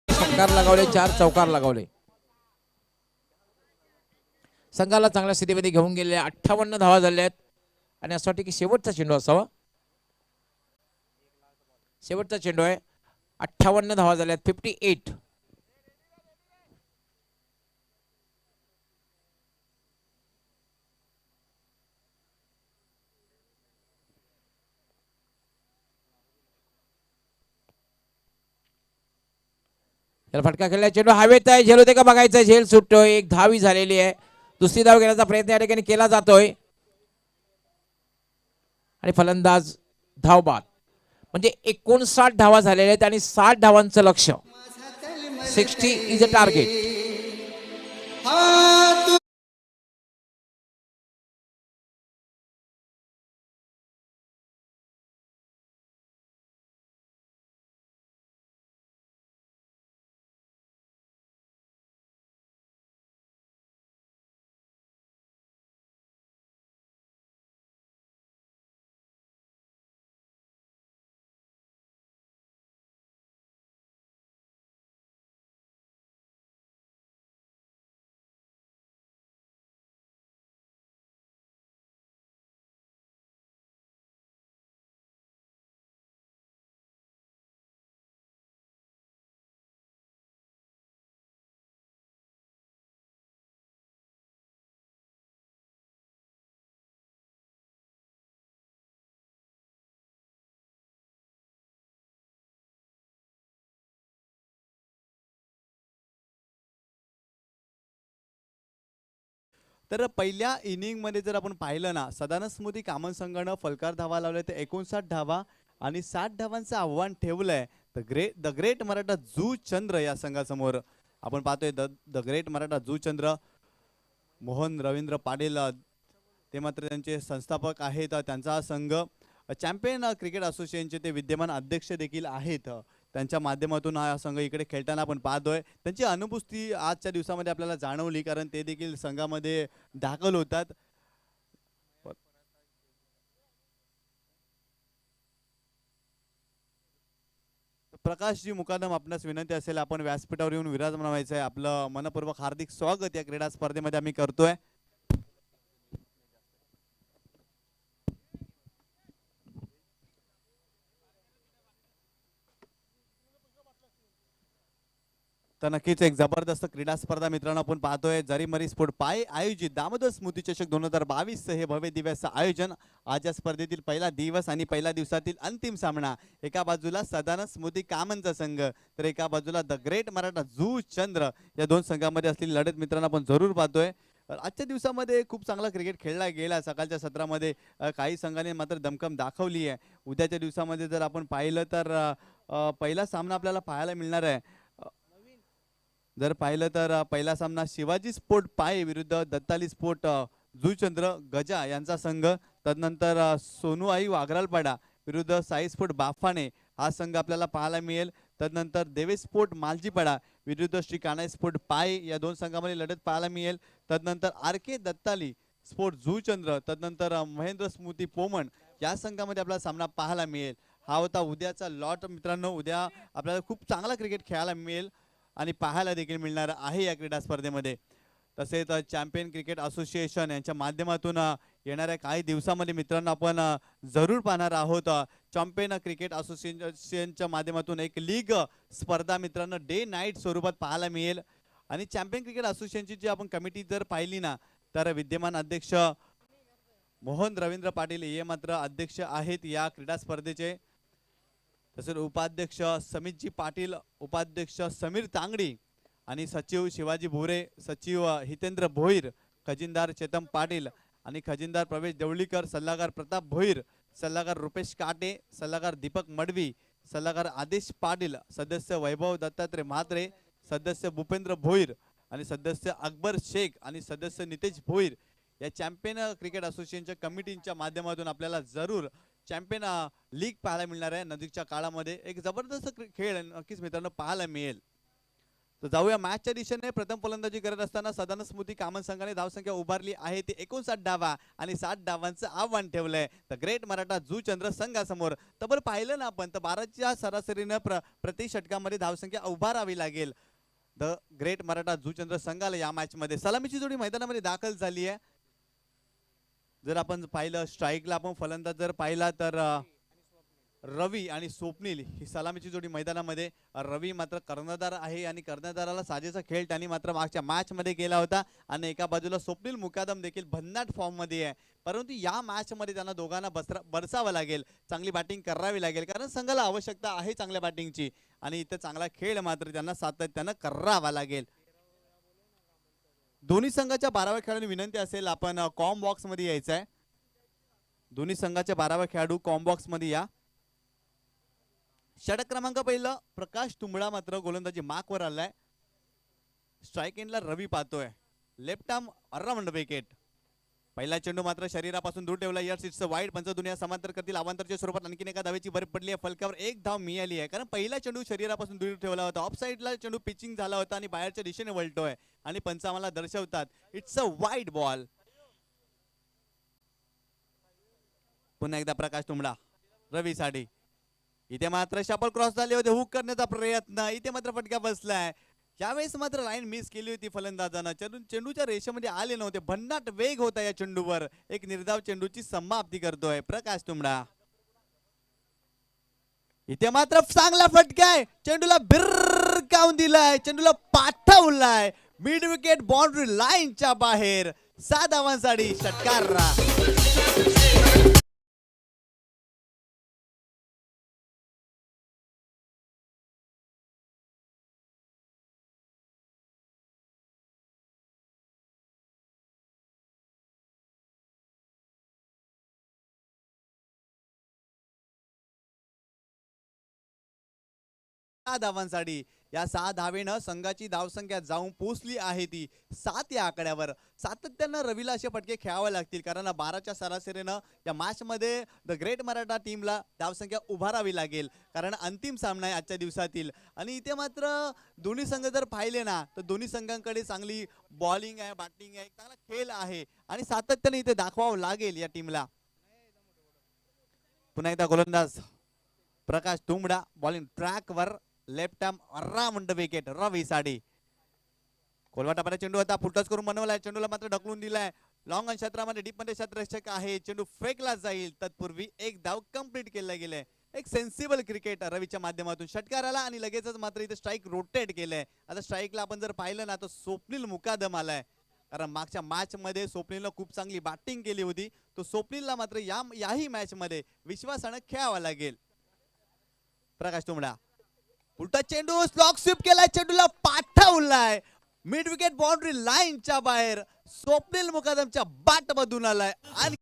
षटकार लगावले. 4 चौकार लगावले. संघाला चांगल्या स्थितीमध्ये घेऊन गेले. 58 धावा झाल्या आहेत आणि असं वाटतं की शेवटचा चेंडू असावा. शेवटचा चेंडू आहे. 58 धावा झाल्यात. 58. त्याला फटका खेळला. चेंडू हवेत आहे. झेल होते का बघायचं. झेल सुटतोय. एक धावी झालेली आहे. दुसरी धाव घेण्याचा प्रयत्न या ठिकाणी केला जातोय आणि फलंदाज धावबाद. म्हणजे 59 धावा झालेल्या आहेत आणि 60 धावांचं लक्ष. 60 इज अ टार्गेट. तर पहिल्या इनिंगमध्ये जर आपण पाहिलं ना, सदानंद स्मृती कामन संघानं फलकार धावा लावल्या ते 59 धावा आणि 60 धावांचं आव्हान ठेवलंय द ग्रेट मराठा जू चंद्र या संघासमोर. आपण पाहतोय द ग्रेट मराठा जू चंद्र मोहन रवींद्र पाटील ते मात्र त्यांचे संस्थापक आहेत. त्यांचा हा संघ चॅम्पियन क्रिकेट असोसिएशनचे ते विद्यमान अध्यक्ष देखील आहेत. त्यांच्या माध्यमातून हा संघ इकडे खेळताना आपण पाहतोय. त्यांची अनुपस्थिती आजच्या दिवसामध्ये आपल्याला जाणवली, कारण ते देखील संघामध्ये दाखल होतात. प्रकाशजी मुकादम, आपणास विनंती असेल आपण व्यासपीठावर येऊन विराजमान व्हायचं आहे. आपलं मनपूर्वक हार्दिक स्वागत या क्रीडा स्पर्धेमध्ये आम्ही करतोय. तर नक्कीच एक जबरदस्त क्रीडा स्पर्धा मित्रांनो आपण पाहतोय. जरीमरी स्पोर्ट पाय आयोजित दामोदर स्मृती चषक 2022 हे भव्य दिव्याचं आयोजन. आज या स्पर्धेतील पहिला दिवस आणि पहिल्या दिवसातील अंतिम सामना. एका बाजूला सदानंद स्मृती कामनचा संघ, तर एका बाजूला द ग्रेट मराठा जू चंद्र, या दोन संघांमध्ये असलेली लढत मित्रांनो आपण जरूर पाहतोय. आजच्या दिवसामध्ये खूप चांगला क्रिकेट खेळला गेला. सकाळच्या सत्रामध्ये काही संघाने मात्र दमखम दाखवली आहे. उद्याच्या दिवसामध्ये जर आपण पाहिलं तर पहिला सामना आपल्याला पाहायला मिळणार आहे. जर पाहिलं तर पहिला सामना शिवाजी स्पोर्ट पाय विरुद्ध दत्ताली स्पोर्ट जुचंद्र गजा यांचा संघ. तदनंतर सोनूआई वाघरालपाडा विरुद्ध साई स्पोर्ट बाफाणे हा संघ आपल्याला पाहायला मिळेल. तदनंतर देवेश स्पोर्ट मालजीपाडा विरुद्ध श्री कानाई स्पोर्ट पाय या दोन संघामध्ये लढत पाहायला मिळेल. तदनंतर आर के दत्ताली स्पोर्ट जुचंद्र, तदनंतर महेंद्र स्मृती पोमण या संघामध्ये आपल्याला सामना पाहायला मिळेल. हा होता उद्याचा लॉट मित्रांनो. उद्या आपल्याला खूप चांगला क्रिकेट खेळायला मिळेल आणि पाहायला देखील मिळणार आहे या क्रीडा स्पर्धेमध्ये. तसेच चॅम्पियन क्रिकेट असोसिएशन यांच्या माध्यमातून येणाऱ्या काही दिवसामध्ये मित्रांनो आपण जरूर पाहणार आहोत. चॅम्पियन क्रिकेट असोसिएशनच्या माध्यमातून एक लीग स्पर्धा मित्रांनो डे नाईट स्वरूपात पाहायला मिळेल. आणि चॅम्पियन क्रिकेट असोसिएशनची जी आपण कमिटी जर पाहिली ना, तर विद्यमान अध्यक्ष मोहन रवींद्र पाटील हे मात्र अध्यक्ष आहेत या क्रीडा स्पर्धेचे. तसेच उपाध्यक्ष समितजी पाटील, उपाध्यक्ष समीर तांगडी आणि सचिव शिवाजी भोरे, सचिव हितेंद्र भोईर, खजिनदार चेतन पाटील आणि खजिनदार प्रवेश देवळीकर, सल्लागार प्रताप भोईर, सल्लागार रुपेश काटे, सल्लागार दीपक मडवी, सल्लागार आदेश पाटील, सदस्य वैभव दत्तात्रय म्हात्रे, सदस्य भूपेंद्र भोईर आणि सदस्य अकबर शेख आणि सदस्य नितेश भोईर या चॅम्पियन क्रिकेट असोसिएशनच्या कमिटीच्या माध्यमातून आपल्याला जरूर चॅम्पियन लीग पाहायला मिळणार आहे. नजीकच्या काळामध्ये एक जबरदस्त खेळ नक्कीच मित्रांनो पाहायला मिळेल. तर जाऊया मॅचच्या दिशेने. प्रथम फलंदाजी करत असताना सदानंद स्मृती कामन संघाने धावसंख्या उभारली आहे ती 59 धावा आणि 60 धावांचं आव्हान ठेवलंय द ग्रेट मराठा जू चंद्र संघासमोर. तर बरं पाहिलं ना आपण तर 12च्या सरासरीनं प्रति षटकामध्ये धावसंख्या उभारावी लागेल द ग्रेट मराठा जू चंद्र संघाला या मॅच मध्ये. सलामीची जोडी मैदानामध्ये दाखल झाली आहे. जर आपण पाहिलं स्ट्राईकला आपण फलंदाज जर पाहिला तर रवी आणि स्वप्नील ही सलामीची जोडी मैदानामध्ये. रवी मात्र कर्णधार आहे आणि कर्णधाराला साजेसा खेळ त्यांनी मात्र मागच्या मॅच मध्ये केला होता. आणि एका बाजूला स्वप्नील मुकादम देखील भन्नाट फॉर्म मध्ये आहे. परंतु या मॅच मध्ये त्यांना दोघांना बरसावं लागेल, चांगली बॅटिंग करावी लागेल, कारण संघाला आवश्यकता आहे चांगल्या बॅटिंगची आणि इथं चांगला खेळ मात्र त्यांना सातत्यानं करावा लागेल. दोन्ही संघाच्या 12व्या खेळाडूंनी विनंती असेल आपण कॉम बॉक्स मध्ये यायचं आहे. दोन्ही संघाच्या 12व्या खेळाडू कॉम बॉक्स मध्ये या. षटक क्रमांक पहिलं प्रकाश तुंबडा मात्र गोलंदाजी मार्कवर आलाय. स्ट्राइक एंडला रवी पाहतोय. Left arm allround wicket. पहिला चेंडू मात्र शरीरापासून दूर ठेवला. या सीटचं वाईड पंच दुनिया समांतर करतील अवांतरच्या स्वरूपात आणखीन एका धावेची भर पडली आहे. फलकावर एक धाव मिळाली आहे, कारण पहिला चेंडू शरीरापासून दूर ठेवला होता. ऑफ साईडला चेंडू पिचिंग झाला होता आणि बाहेरच्या दिशेने वळतोय आणि पंच आम्हाला दर्शवतात इट्स अ वाईड बॉल. पुन्हा एकदा प्रकाश तुंबडा रवीसाठी. इथे मात्र शपल क्रॉस झाले होते, हुक करण्याचा प्रयत्न, इथे मात्र फटका बसलाय. यावेळेस मात्र लाईन मिस केली होती फलंदाजानं. चेंडूच्या रेषेमध्ये आले नव्हते. भन्नाट वेग होता या चेंडूवर. एक निर्धाव चेंडूची समाप्ती करतोय प्रकाश तुंबडा. इथे मात्र चांगला फटका आहे. चेंडूला भिरकावून दिलाय, चेंडूला पाठवलाय मिड विकेट बाउंड्री लाईनच्या बाहेर. 7 धावांसाठी षटकार. 6 धावांसाठी. या 6 धावेनं संघाची धावसंख्या जाऊन पोहोचली आहे ती 7 या आकड्यावर. सातत्यानं रवीला असे फटके खेळावे लागतील, कारण 12च्या सरासरीनं या मॅच मध्ये द ग्रेट मराठा टीमला धावसंख्या उभारावी लागेल, कारण अंतिम सामना आहे आजच्या दिवसातील. आणि इथे मात्र दोन्ही संघ जर पाहिले ना, तर दोन्ही संघांकडे चांगली बॉलिंग आहे, बॅटिंग आहे, चांगला खेळ आहे आणि सातत्याने इथे दाखवावं लागेल या टीमला. पुन्हा एकदा गोलंदाज प्रकाश तुंबडा बॉलिंग ट्रॅकवर, लेफ्ट आर्म राउंड विकेट रवी साडी. कोलवाटापर्यंत चेंडू होता, फुटटॉस करून बनवलाय, चेंडूला मात्र ढकलून दिलाय. लॉंग ऑन क्षेत्रामध्ये डीप मध्ये क्षेत्ररक्षक आहे, चेंडू फेकला जाईल. तत्पूर्वी एक धाव कंप्लीट केलं गेलंय. एक सेन्सिबल क्रिकेट रवीच्या माध्यमातून षटकार आला आणि लगेचच मात्र इथे स्ट्राईक रोटेट केलंय. आता स्ट्राईकला आपण जर पाहिलं ना, तर स्वप्नील मुकादम आलाय, कारण मागच्या मॅच मध्ये स्वप्नीलनं खूप चांगली बॅटिंग केली होती. तो स्वप्नीलला मात्र याही मॅच मध्ये विश्वासानं खेळावा लागेल. प्रकाश तुंबडा उलटा चेंडू स्लॉक स्वीप केलाय, चेंडूला पाठवलाय मिड विकेट बाउंड्री लाईनच्या बाहेर. स्वप्नील मुकादमच्या बॅट मधून आलाय आणि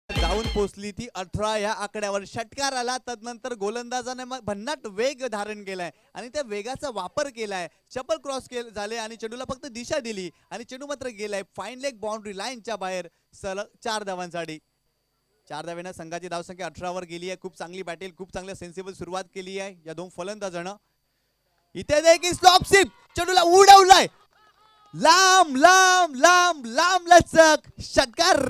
जाऊन पोचली ती 18 या आकड्यावर. षटकार आला, तदनंतर गोलंदाजाने मग भन्नाट वेग धारण केलाय आणि त्या वेगाचा वापर केलाय. चपल क्रॉस झाले आणि चेंडूला फक्त दिशा दिली आणि चेंडू मात्र गेलाय फाईन लेग बाउंड्री लाईनच्या बाहेर. सलग 4 धावांसाठी. 4 धावेनं संघाची धावसंख्या 18 वर गेली आहे. खूप चांगली बॅटिंग, खूप चांगल्या सेन्सिबल सुरुवात केली आहे या दोन फलंदाजानं. इथे देखील स्लॉप स्वीप, चेंडूला उडवलाय लांब लांब लांब लांब लचक. षटकार.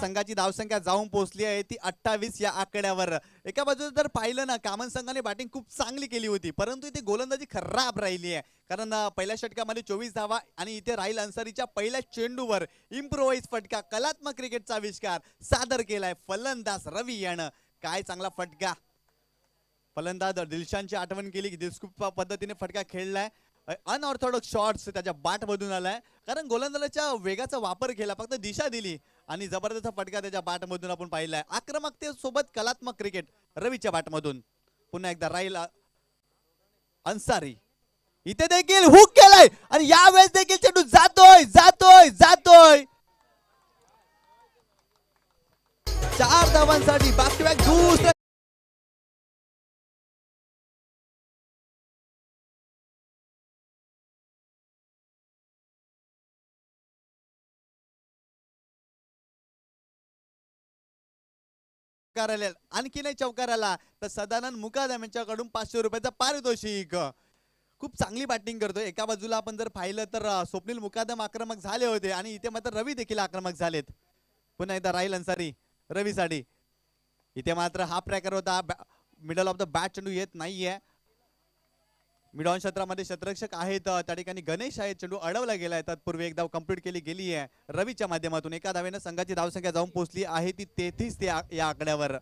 संघाची धावसंख्या जाऊन पोहोचली आहे ती 28 या आकड्यावर. एका बाजूला जर पाहिलं ना, कामन संघाने बॅटिंग खूप चांगली केली होती, परंतु इथे गोलंदाजी खराब राहिली आहे. कारण पहिल्या षटकामध्ये 24 धावा आणि इथे राहिल अन्सारीच्या पहिल्या चेंडूवर इम्प्रोवाइज फटका, कलात्मक क्रिकेटचा आविष्कार सादर केलाय फलंदाज रवी यानं. काय चांगला फटका. फलंदाज दिलशानची आठवण केली की दिलस्कूप पद्धतीने फटका खेळलाय. अनऑर्थोडॉक्स शॉट्स त्याच्या बॅट मधून आलाय, कारण गोलंदाजाच्या वेगाचा वापर केला, फक्त दिशा दिली आणि जबरदस्त फटका त्याच्या बॅटमधून आपण पाहिलाय. आक्रमकतेसोबत कलात्मक क्रिकेट रवीच्या बॅटमधून. पुन्हा एकदा राहील अन्सारी, इथे देखील हुक केलाय आणि यावेळेस देखील चेंडू जातोय जातोय जातोय. 4 धावांसाठी बॅक टू बॅक दुसरा आणखी नाही चौकार आला तर सदानंद मुकादम यांच्याकडून 500 रुपयाचा पारितोषिक. खूप चांगली बॅटिंग करतोय. एका बाजूला आपण जर पाहिलं तर स्वप्नील मुकादम आक्रमक झाले होते आणि इथे मात्र रवी देखील आक्रमक झालेत. पुन्हा एकदा राहील अन्सारी रवीसाठी. इथे मात्र हा ट्रॅकर होता. मिडल ऑफ द बॅट चेंडू येत नाहीये. मिड ऑन क्षेत्रामध्ये क्षेत्ररक्षक आहेत त्या ठिकाणी गणेश आहेत. चेंडू अडवला गेलाय. तत्पूर्वी एक धाव कंप्लीट केली गेली आहे रवीच्या माध्यमातून. एका धावेनं संघाची धावसंख्या जाऊन पोहोचली आहे ती 33 या आकड्यावर.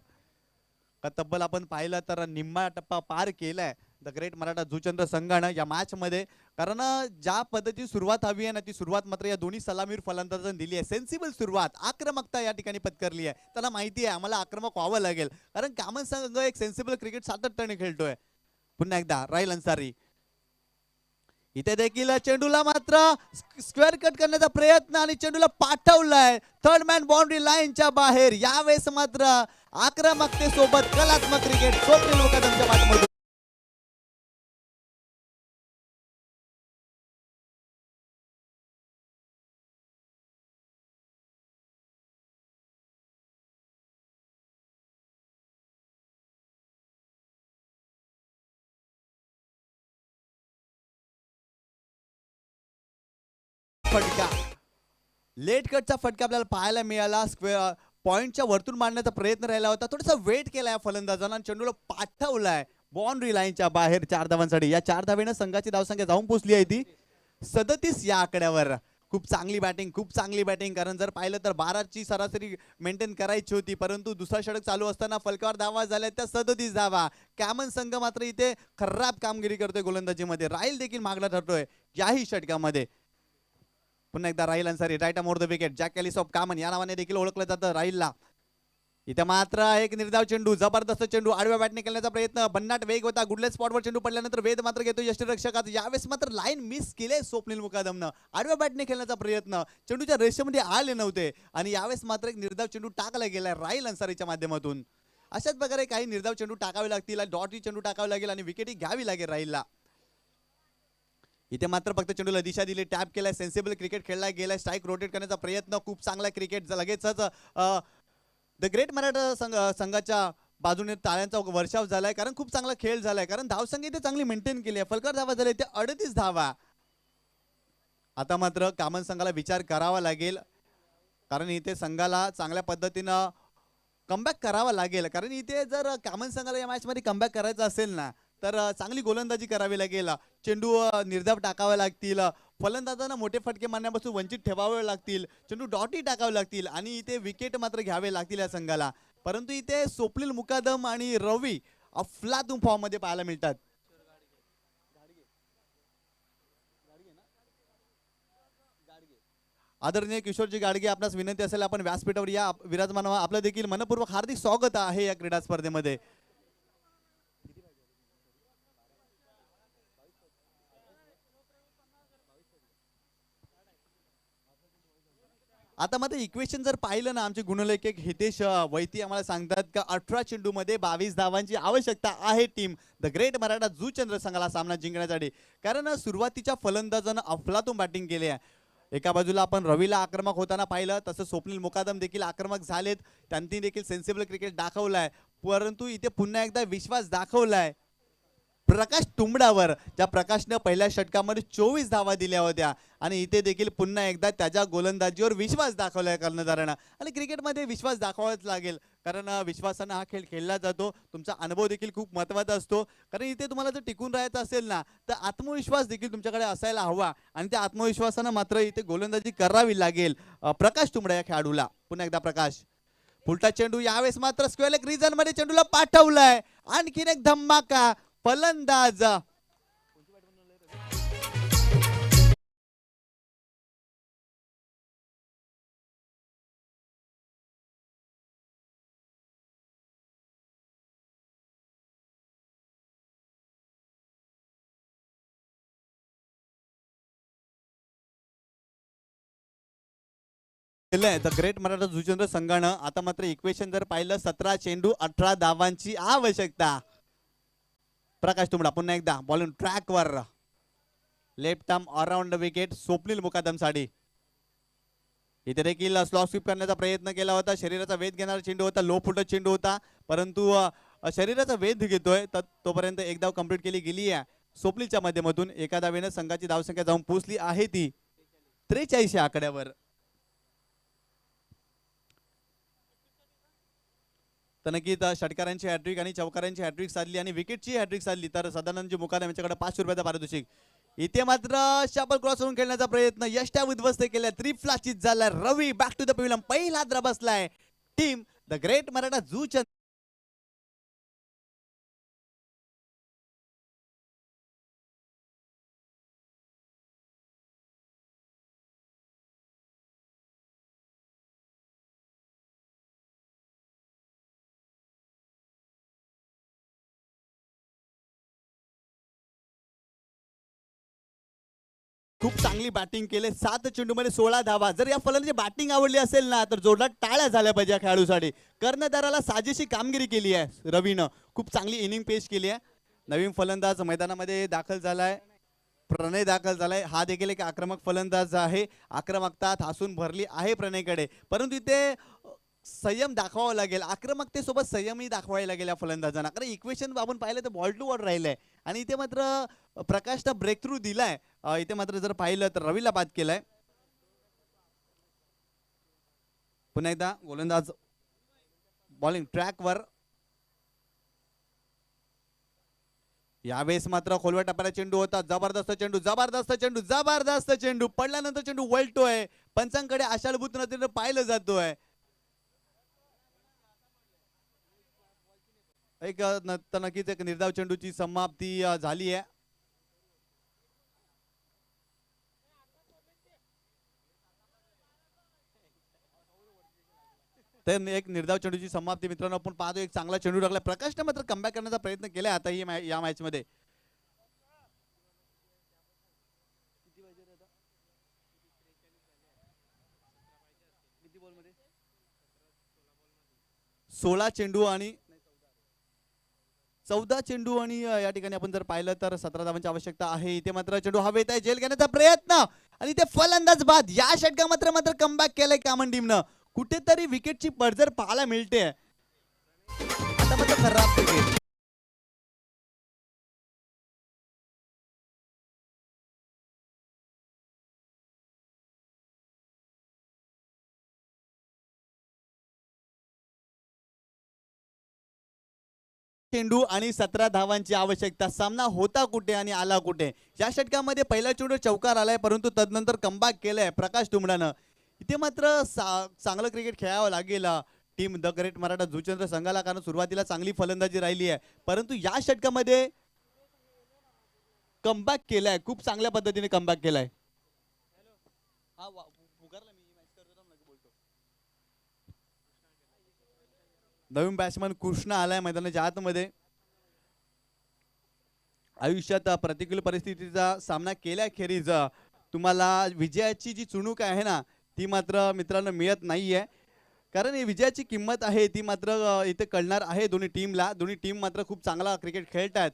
तब्बल आपण पाहिलं तर निम्मा टप्पा पार केलाय द ग्रेट मराठा जुचंद्र संघानं या मॅच मध्ये. कारण ज्या पद्धतीची सुरुवात हवी आहे ना ती सुरुवात मात्र या दोन्ही सलामीर फलंदाजांनी दिली आहे. सेन्सिबल सुरुवात, आक्रमकता या ठिकाणी पत्करली आहे. त्याला माहिती आहे आम्हाला आक्रमक व्हावं लागेल कारण कामन संघ एक सेन्सिबल क्रिकेट सातत्याने खेळतोय. पुन्हा एकदा राहील अन्सारी. इथे देखील चेंडूला मात्र स्क्वेअर कट करण्याचा प्रयत्न आणि चेंडूला पाठवलाय थर्ड मॅन बाउंड्री लाईनच्या बाहेर. यावेळेस मात्र आक्रमकतेसोबत कलात्मक क्रिकेट स्वप्नील मुकादमच्या बॅटमधून. फटका, लेट कटचा फटका आपल्याला पाहायला मिळाला. स्क्वेअर पॉइंटच्या वरतून मारण्याचा प्रयत्न राहिला होता. थोडासा वेट केलाय फलंदाजांना आणि चेंडूला पाठवलाय बाउंड्री लाईनच्या बाहेर 4 धावांसाठी. या 4 धावेनं संघाची धावसंख्या जाऊन पोहोचली आहे ती 37 या आकड्यावर. खूप चांगली बॅटिंग, खूप चांगली बॅटिंग. कारण जर पाहिलं तर 12ची सरासरी मेंटेन करायची होती परंतु दुसरा षटक चालू असताना फलकावर धावा झाल्या त्या 37 धावा. कॅमन संघ मात्र इथे खराब कामगिरी करतोय गोलंदाजीमध्ये. राहील देखील मागला ठरतोय याही षटकामध्ये. पुन्हा एकदा Raheel Ansari right more the wicket. Jacques Kallis of Kaman या नावाने देखील ओळखलं जातं राहीलला. इथे मात्र एक निर्धाव चेंडू, जबरदस्त चेंडू आडव्या बॅटने खेळण्याचा प्रयत्न. भन्नाट वेग होता. गुडलेस स्पॉटवर चेंडू पडल्यानंतर वेद मात्र घेतो यष्टीरक्षकात. यावेळेस मात्र लाईन मिस केले स्वप्नील मुकादमनं. आडव्या बॅटने खेळण्याचा प्रयत्न, चेंडूच्या रेषेमध्ये आले नव्हते आणि यावेळेस मात्र एक निर्धाव चेंडू टाकला गेलाय राहील अन्सारीच्या माध्यमातून. अशाच प्रकारे काही निर्धाव चेंडू टाकावे लागतील, डॉटही चेंडू टाकावे लागेल आणि विकेटही घ्यावी लागेल राहीलला. इथे मात्र फक्त चेंडूला दिशा दिली, टॅप केलाय. सेन्सिबल क्रिकेट खेळला गेलाय. स्ट्राईक रोटेट करण्याचा प्रयत्न, खूप चांगला क्रिकेट. लगेचच द ग्रेट मराठा संघाच्या बाजूने टाळ्यांचा वर्षाव झालाय कारण खूप चांगला खेळ झालाय. कारण धावसंख्या इथे चांगली मेंटेन केली आहे. फलकर धावा झाले ते 38 धावा. आता मात्र कामन संघाला विचार करावा लागेल कारण इथे संघाला चांगल्या पद्धतीनं कमबॅक करावा लागेल. कारण इथे जर कामन संघाला या मॅच मध्ये कमबॅक करायचं असेल ना तर चांगली गोलंदाजी करावी लागेल. चेंडू निर्धाव टाकावे लागतील. फलंदाजांना मोठे फटके मारण्यापासून वंचित ठेवावे लागतील. चेंडू डॉटही टाकावे लागतील आणि इथे विकेट मात्र घ्यावे लागतील या संघाला. परंतु इथे स्वप्नील मुकादम आणि रवी अफलातून फॉर्म मध्ये पाहायला मिळतात. आदरणीय किशोरजी गाडगे, आपणास विनंती असेल आपण व्यासपीठावर या विराजमान व्हा. आपलं देखील मनपूर्वक हार्दिक स्वागत आहे या क्रीडा स्पर्धेमध्ये. आता मात्र इक्वेशन जर पाहिलं ना आमचे गुणलेखक हितेश वैती आम्हाला सांगतात का 18 चेंडूमध्ये 22 धावांची आवश्यकता आहे team the great Maratha Juchandra संघाला सामना जिंकण्यासाठी. कारण सुरुवातीच्या फलंदाजानं अफलातून बॅटिंग केली आहे. एका बाजूला आपण रवीला आक्रमक होताना पाहिलं तसं स्वप्नील मुकादम देखील आक्रमक झालेत. त्यांनी देखील सेन्सिबल क्रिकेट दाखवलाय. परंतु इथे पुन्हा एकदा विश्वास दाखवलाय प्रकाश तुंबडावर, ज्या प्रकाशनं पहिल्या षटकामध्ये 24 धावा दिल्या होत्या आणि इथे देखील पुन्हा एकदा त्याच्या गोलंदाजीवर विश्वास दाखवलाय कर्णधारानं. आणि क्रिकेटमध्ये विश्वास दाखवावाच लागेल कारण विश्वासानं हा खेळ खेळला जातो. तुमचा अनुभव देखील खूप महत्त्वाचा असतो. कारण इथे तुम्हाला जर टिकून राहायचं असेल ना तर आत्मविश्वास देखील तुमच्याकडे असायला हवा आणि त्या आत्मविश्वासानं मात्र इथे गोलंदाजी करावी लागेल प्रकाश तुंबडा या खेळाडूला. पुन्हा एकदा प्रकाश, पुलटा चेंडू. यावेळेस मात्र स्क्वेअर लेग रिजन मध्ये चेंडूला पाठवलाय. आणखीन एक धमाका फलंदाज केलंय द ग्रेट मराठा जुचंद्र संघानं. आता मात्र इक्वेशन जर पाहिलं 17 चेंडू 18 धावांची आवश्यकता. प्रकाश तुंबडा पुन्हा एकदा बॉलिंग ट्रॅक वर, left arm around wicket Swapnil Mukadam साडी. इथे देखील स्लॉट स्वीप करण्याचा प्रयत्न केला होता. शरीराचा वेध घेणारा चेंडू होता, लो फुटत चेंडू होता, परंतु शरीराचा वेध घेतोय तर तोपर्यंत एक धाव कंप्लीट केली गेली आहे स्वप्नीलच्या माध्यमातून. एका धावेनं संघाची धावसंख्या जाऊन पोहोचली आहे ती 43 या आकड्यावर. तर नक्कीच षटकारांची हॅट्रिक आणि चौकारांची हॅट्रिक साधली आणि विकेटची हॅट्रिक साधली तर सदानंद मुकादम यांच्याकडे 500 रुपयाचा पारितोषिक. इथे मात्र शाबल क्रॉस करून खेळण्याचा प्रयत्न यष्ट्या उद्ध्वस्त केल्या. त्रिफ्लाचित झाला Ravi. Back to the pavilion. पहिला द्र बसलाय team the great Maratha Juchandra. खूप चांगली बॅटिंग केले. 7 चेंडूमध्ये 16 धावा. जर या फलंदाजी बॅटिंग आवडली असेल ना तर जोरदार टाळ्या झाल्या पाहिजे या खेळाडूसाठी. कर्णधाराला साजेशी कामगिरी केली आहे रवीनं. खूप चांगली इनिंग पेश केली आहे. नवीन फलंदाज मैदानामध्ये दाखल झालाय, प्रणय दाखल झालाय. हा देखील एक आक्रमक फलंदाज आहे. आक्रमकता हसून भरली आहे प्रणयकडे, परंतु इथे संयम दाखवावा लागेल. आक्रमकतेसोबत संयमही दाखवायला लागेल या फलंदाजांना. कारण इक्वेशन आपण पाहिलं तर बॉल टू बॉल राहिलंय आणि इथे मात्र प्रकाशला ब्रेक थ्रू दिलाय. इथे मात्र जर पाहिलं तर रवीला बाद केलाय. पुन्हा एकदा गोलंदाज बॉलिंग ट्रॅक वर. यावेळेस मात्र खोलवर टप्प्याला चेंडू होता. जबरदस्त चेंडू, जबरदस्त चेंडू, जबरदस्त चेंडू. पडल्यानंतर चेंडू वळतोय. पंचांकडे आशालभूत नजरेनं पाहिलं जातोय. एक नक्कीच एक निर्धाव चेंडूची समाप्ती झाली आहे. तर एक निर्धाव चेंडूची समाप्ती मित्रांनो आपण पाहतो. एक चांगला चेंडू टाकला. प्रकाशने मात्र कमबॅक करण्याचा प्रयत्न केलाय आता या मॅच मध्ये. सोळा चेंडू आणि 14 चेंडू आणि या ठिकाणी आपण जर पाहिलं तर 17 धावांची आवश्यकता आहे. इथे मात्र चेंडू हवेत आहे. झेल घेण्याचा प्रयत्न आणि ते फलंदाज बाद. या षटकात मात्र कमबॅक केलंय कामन टीमनं. कुठेतरी विकेटची पडझड पाहायला मिळते. आता मात्र खराब विकेट. चेंडू आणि 17 धावांची आवश्यकता. सामना होता कुठे आणि आला कुठे. या षटकामध्ये पहिला चेंडू चौकार आलाय, परंतु तदनंतर कमबॅक केलंय प्रकाश तुंबडानं. इथे मात्र चांगलं क्रिकेट खेळावं लागेल team the great Maratha Juchandra संघाला, कारण सुरुवातीला चांगली फलंदाजी राहिली आहे, परंतु या षटकामध्ये कमबॅक केलाय. खूप चांगल्या पद्धतीने कमबॅक केलाय. नवीन बॅट्समन कृष्णा आलाय मैदानाच्या आतमध्ये. आयुष्यात प्रतिकूल परिस्थितीचा सामना केल्याखेरीज तुम्हाला विजयाची जी चुणूक आहे ना ती मात्र मित्रांनो मिळत नाहीये. कारण ही विजयाची किंमत आहे ती मात्र इथे कळणार आहे दोन्ही टीमला. दोन्ही टीम मात्र खूप चांगला क्रिकेट खेळत आहेत,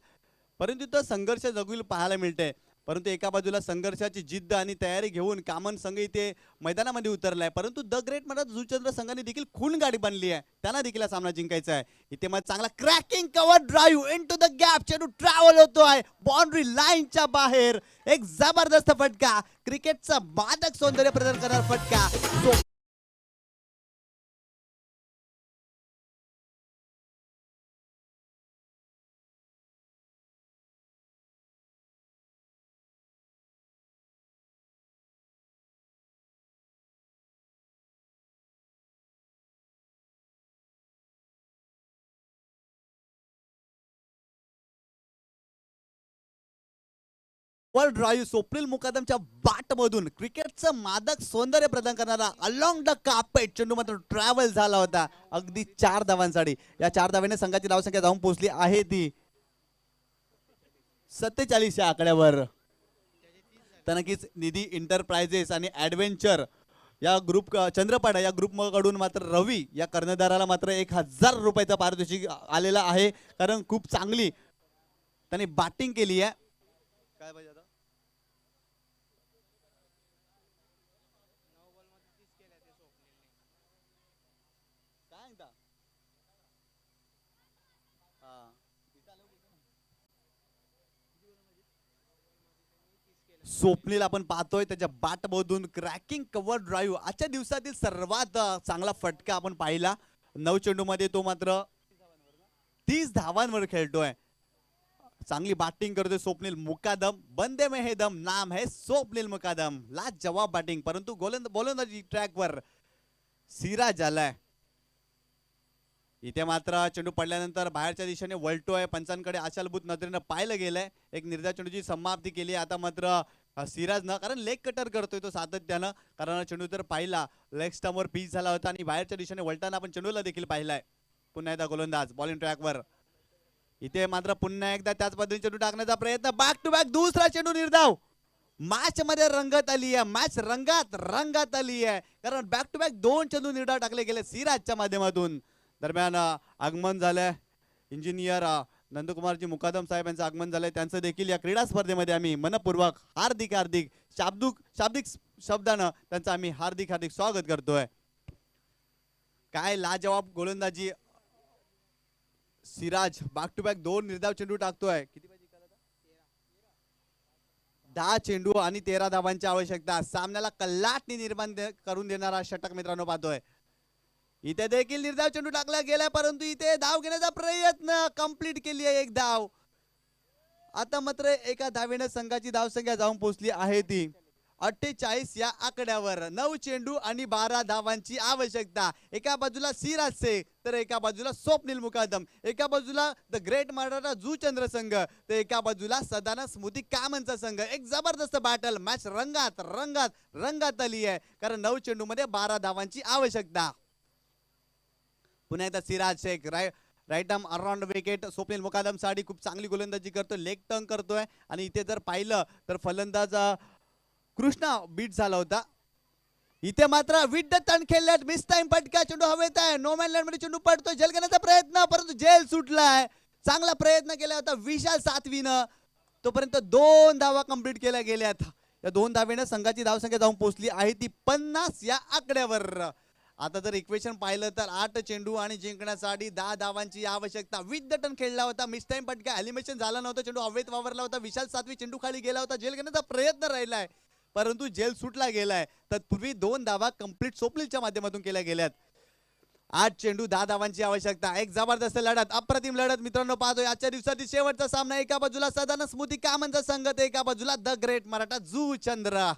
परंतु तो संघर्ष जगूल पाहायला मिळते. परंतु एका बाजूला संघर्षाची जिद्द आणि तयारी घेऊन कामन संघ इथे मैदानामध्ये उतरलाय, परंतु द ग्रेट मराठा जुचंद्र संघाने देखील खून गाडी बांधली आहे. त्यांना देखील हा सामना जिंकायचा आहे. इथे मग चांगला cracking cover drive into the gap. चेंडू ट्रॅव्हल होतोय बाउंड्री लाईनच्या बाहेर. एक जबरदस्त फटका, क्रिकेटचा मादक सौंदर्य प्रदान करणारा फटका. वर्ल्ड ड्राईव्ह स्वप्नील मुकादमच्या बाट मधून क्रिकेटचं मादक सौंदर्य प्रदान करणारा अलॉंग द कार्पेट चेंडू मात्र ट्रॅव्हल झाला होता अगदी 4 धावांसाठी. या 4 धावांनी संघाची धावसंख्या जाऊन पोहोचली आहे ती 47 या आकड्यावर. तर नक्कीच निधी इंटरप्राइजेस आणि ॲडव्हेंचर या ग्रुप चंद्रपाडा या ग्रुप कडून मात्र रवी या कर्णधाराला मात्र 1000 रुपयाचा पारितोषिक आलेला आहे, कारण खूप चांगली त्याने बॅटिंग केली आहे. काय पाहिजे आता? काय म्हणता? हा. स्वप्नील आपण पाहतोय त्याच्या बॅटमधून क्रॅकिंग कव्हर ड्राईव्ह आजच्या दिवसातील सर्वात चांगला फटका आपण पाहिला. 9 चेंडूमध्ये तो मात्र 30 धावांवर खेळतोय. चांगली बॅटिंग करतोय स्वप्नील मुकादम. बंदे में है दम, नाम है स्वप्नील मुकादम. लाजवाब बॅटिंग, परंतु गोलंदाजी ट्रॅकवर सिराज आलाय. इथे मात्र चेंडू पडल्यानंतर बाहेरच्या दिशेने वळतोय. पंचांकडे आशालभूत नजरेनं पाहिलं गेलंय. एक निर्धाव चेंडूची समाप्ती केली. आता मात्र सिराजनं, कारण लेग कटर करतोय तो सातत्यानं, कारण चेंडू जर पाहिला लेग स्टंपवर पिच झाला होता आणि बाहेरच्या दिशेने वळताना आपण चेंडूला देखील पाहिलाय. पुन्हा एकदा गोलंदाज बॉलिंग ट्रॅकवर. इथे मात्र पुन्हा एकदा त्याच पद्धतीने चेंडू टाकण्याचा प्रयत्न. बॅक टू बॅक दुसरा चेंडू निर्धाव. मॅच मध्ये रंगत आली आहे. मॅच रंगात आली आहे, कारण बॅक टू बॅक 2 चेंडू निर्धाव टाकले गेले सिराजच्या माध्यमातून. दरम्यान आगमन झालंय इंजिनियर नंदकुमारजी मुकादम साहेब यांचं आगमन झालंय. त्यांचं देखील या क्रीडा स्पर्धेमध्ये आम्ही मनपूर्वक हार्दिक शाब्दिक शब्दानं त्यांचं आम्ही हार्दिक स्वागत करतोय. काय लाजवाब गोलंदाजी. सिराज बॅक टू बॅक 2 निर्धाव चेंडू टाकतोय. किती पाहिजे? 10 चेंडू आणि 13 धावांची आवश्यकता. सामन्याला कल्लाटणी निर्माण करून देणारा षटक मित्रांनो पाहतोय. इथे देखील निर्धाव चेंडू टाकला गेलाय, परंतु इथे धाव घेण्याचा प्रयत्न कंप्लीट केली आहे. 1 धाव. आता मात्र एका धावेने संघाची धावसंख्या जाऊन पोहोचली आहे ती 48 या आकड्यावर. 9 चेंडू आणि 12 धावांची आवश्यकता. एका बाजूला सिराज शेख तर एका बाजूला स्वप्नील मुकादम. एका बाजूला द ग्रेट मराठा जुचंद्र संघ तर एका बाजूला सदानंद स्मृती कामनचा संघ. एक जबरदस्त बॅटल. मॅच रंगात आली आहे, कारण 9 चेंडू मध्ये 12 धावांची आवश्यकता. पुन्हा एकदा Siraj Shaikh right arm around wicket. Swapnil Mukadam साठी खूप चांगली गोलंदाजी करतोय, लेग टर्न करतोय. आणि इथे जर पाहिलं तर फलंदाज कृष्णा बीट झाला होता. इथे मात्र विथ द टर्न खेळल्यात. मिस टाइम फटका. चेंडू हवेत आहे. नो मॅन लँड मध्ये चेंडू पडतोय. झेल घेण्याचा प्रयत्न, परंतु झेल सुटलाय. चांगला प्रयत्न केला होता विशाल सातवीनं. तोपर्यंत 2 धावा कंप्लीट केल्या गेल्यात. या 2 धावेनं संघाची धावसंख्या जाऊन पोहोचली आहे ती 50 या आकड्यावर. आता जर इक्वेशन पाहिलं तर 8 चेंडू आणि जिंकण्यासाठी 10 धावांची आवश्यकता. विथ द टर्न खेळला होता. मिस टाइम फटका. एलिमिनेशन झाला नव्हता. चेंडू हवेत वावरला होता. विशाल सातवी चेंडू खाली गेला होता. झेल घेण्याचा प्रयत्न राहिलाय, परंतु जेल सुटला गेलाय. तत्पूर्वी 2 धावा कंप्लीट स्वप्नीलच्या माध्यमातून केल्या गेल्यात. 8 चेंडू 10 धावांची आवश्यकता. एक जबरदस्त लढत, अप्रतिम लढत मित्रांनो पाहतोय. आजच्या दिवसातील शेवटचा सामना. एका बाजूला सदानंद स्मृती कामनचा संघ तर एका बाजूला द ग्रेट मराठा जुचंद्र.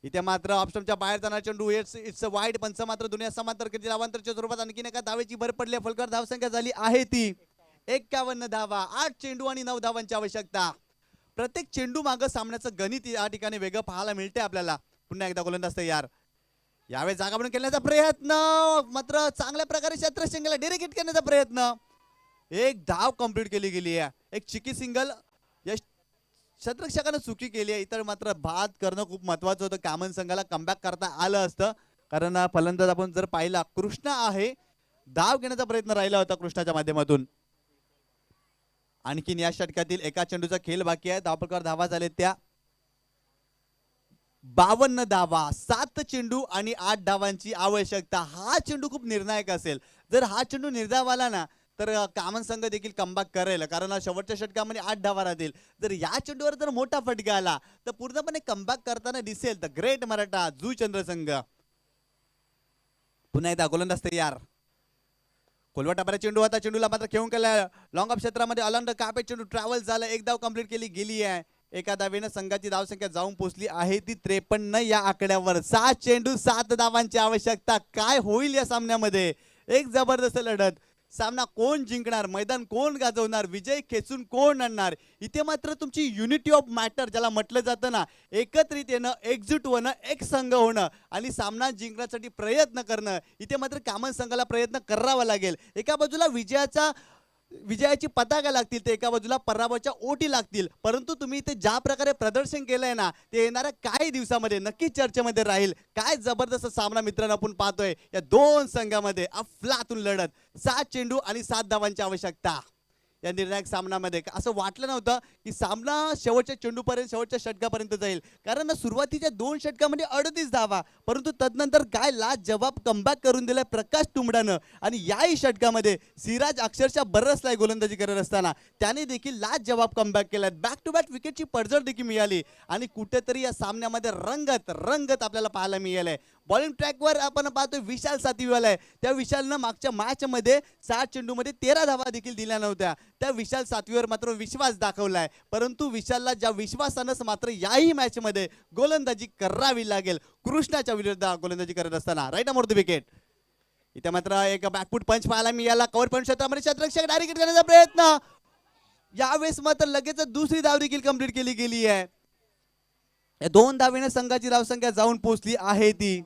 इथे मात्र ऑप्शनच्या बाहेर जाणार चेंडू. It's wide. पंच मात्र दुनिया समांतर किती अवांतरच्या स्वरूपात आणखीन एका धावेची भर पडली. फलकर धावसंख्या झाली आहे ती 51 धावा. 8 चेंडू आणि 9 धावांची आवश्यकता. प्रत्येक चेंडू मागं सामन्याचं गणित या ठिकाणी वेगळं पाहायला मिळते आपल्याला. पुन्हा एकदा गोलंदाज तयार. यावेळी जागा बनवून खेळण्याचा प्रयत्न, मात्र चांगल्या प्रकारे क्षेत्रशृंखला डायरेक्ट हिट करण्याचा प्रयत्न. 1 धाव कंप्लीट केली गेली आहे. एक चिकी सिंगल या क्षेत्ररक्षकानं चुकी केली आहे. इतर मात्र बाद करणं खूप महत्वाचं होतं. कामन संघाला कमबॅक करता आलं असतं, कारण फलंदाज आपण जर पाहिला कृष्णा आहे. धाव घेण्याचा प्रयत्न राहिला होता कृष्णाच्या माध्यमातून. आणखीन या षटकातील एका चेंडूचा खेळ बाकी आहे. धावपकार धावा झाले त्या 52 धावा. 7 चेंडू आणि 8 धावांची आवश्यकता. हा चेंडू खूप निर्णायक असेल. जर हा चेंडू निर्धाव आला ना तर कामन संघ देखील कमबॅक करेल, कारण शेवटच्या षटकामध्ये 8 धावा राहतील. जर या चेंडूवर जर मोठा फटका आला तर पूर्णपणे कमबॅक करताना दिसेल तर ग्रेट मराठा जुचंद्र संघ. पुन्हा एकदा गोलंदाज तयार. कोलवाटापर्यंत चेंडू होता. चेंडूला मात्र खेळून केला. लॉंग ऑफ क्षेत्रामध्ये अलॉंग द कार्पेट चेंडू ट्रॅव्हल झाला. 1 धाव कंप्लीट केली गेली आहे. एका धावेनं संघाची धावसंख्या जाऊन पोहोचली आहे ती 53 या आकड्यावर. 7 चेंडू 7 धावांची आवश्यकता. काय होईल या सामन्यामध्ये? एक जबरदस्त लढत. सामना कोण जिंकणार, मैदान कोण गाजवणार, विजय खेचून कोण आणणार? इथे मात्र तुमची युनिटी ऑफ मॅटर ज्याला म्हटलं जातं ना, एकत्रित येणं, एकजूट होणं, एक संघ होणं आणि सामना जिंकण्यासाठी प्रयत्न करणं. इथे मात्र कामन संघाला प्रयत्न करावा लागेल. एका बाजूला विजयाचा विजयाची पताका लागतील ते एका बाजूला पराभवाच्या ओटी लागतील, परंतु तुम्ही ते ज्या प्रकारे प्रदर्शन केलंय ना ते येणाऱ्या काही दिवसामध्ये नक्कीच चर्चेमध्ये राहील. काय जबरदस्त सामना मित्रांनो आपण पाहतोय या दोन संघामध्ये. अफलातून लढत, 7 चेंडू आणि 7 धावांची आवश्यकता या निर्णायक सामन्यामध्ये. असं वाटलं नव्हतं की सामना शेवटच्या चेंडूपर्यंत शेवटच्या षटकापर्यंत जाईल, कारण सुरुवातीच्या 2 षटकामध्ये 38 धावा, परंतु तदनंतर काय लाजवाब कमबॅक करून दिलाय प्रकाश तुंबडानं. आणि याही षटकामध्ये सिराज अक्षरशः बरसलाय गोलंदाजी करत असताना, त्याने देखील लाजवाब कमबॅक केलाय. बॅक टू बॅक विकेटची पडझड देखील मिळाली आणि कुठेतरी या सामन्यामध्ये रंगत रंगत आपल्याला पाहायला मिळालंय. बॉलिंग ट्रॅकवर आपण पाहतोय विशाल सातवीवाला आहे. त्या विशालनं मागच्या मॅचमध्ये 7 चेंडूमध्ये 13 धावा देखील दिल्या नव्हत्या. त्या विशाल सातवीवर मात्र विश्वास दाखवलाय, परंतु विशालला ज्या विश्वासानंच मात्र याही मॅच मध्ये गोलंदाजी करावी लागेल. कृष्णाच्या विरुद्ध गोलंदाजी करत असताना राईट अमोर द विकेट. इथे मात्र एक बॅकफूट पंच पाहायला मिळाला. कव्हर पॉईंट क्षेत्रामध्ये क्षेत्ररक्षक डायरेक्ट करण्याचा प्रयत्न, यावेळेस मात्र लगेच दुसरी धाव देखील कंप्लीट केली गेली आहे. या 2 धावेने संघाची धावसंख्या जाऊन पोहोचली आहे ती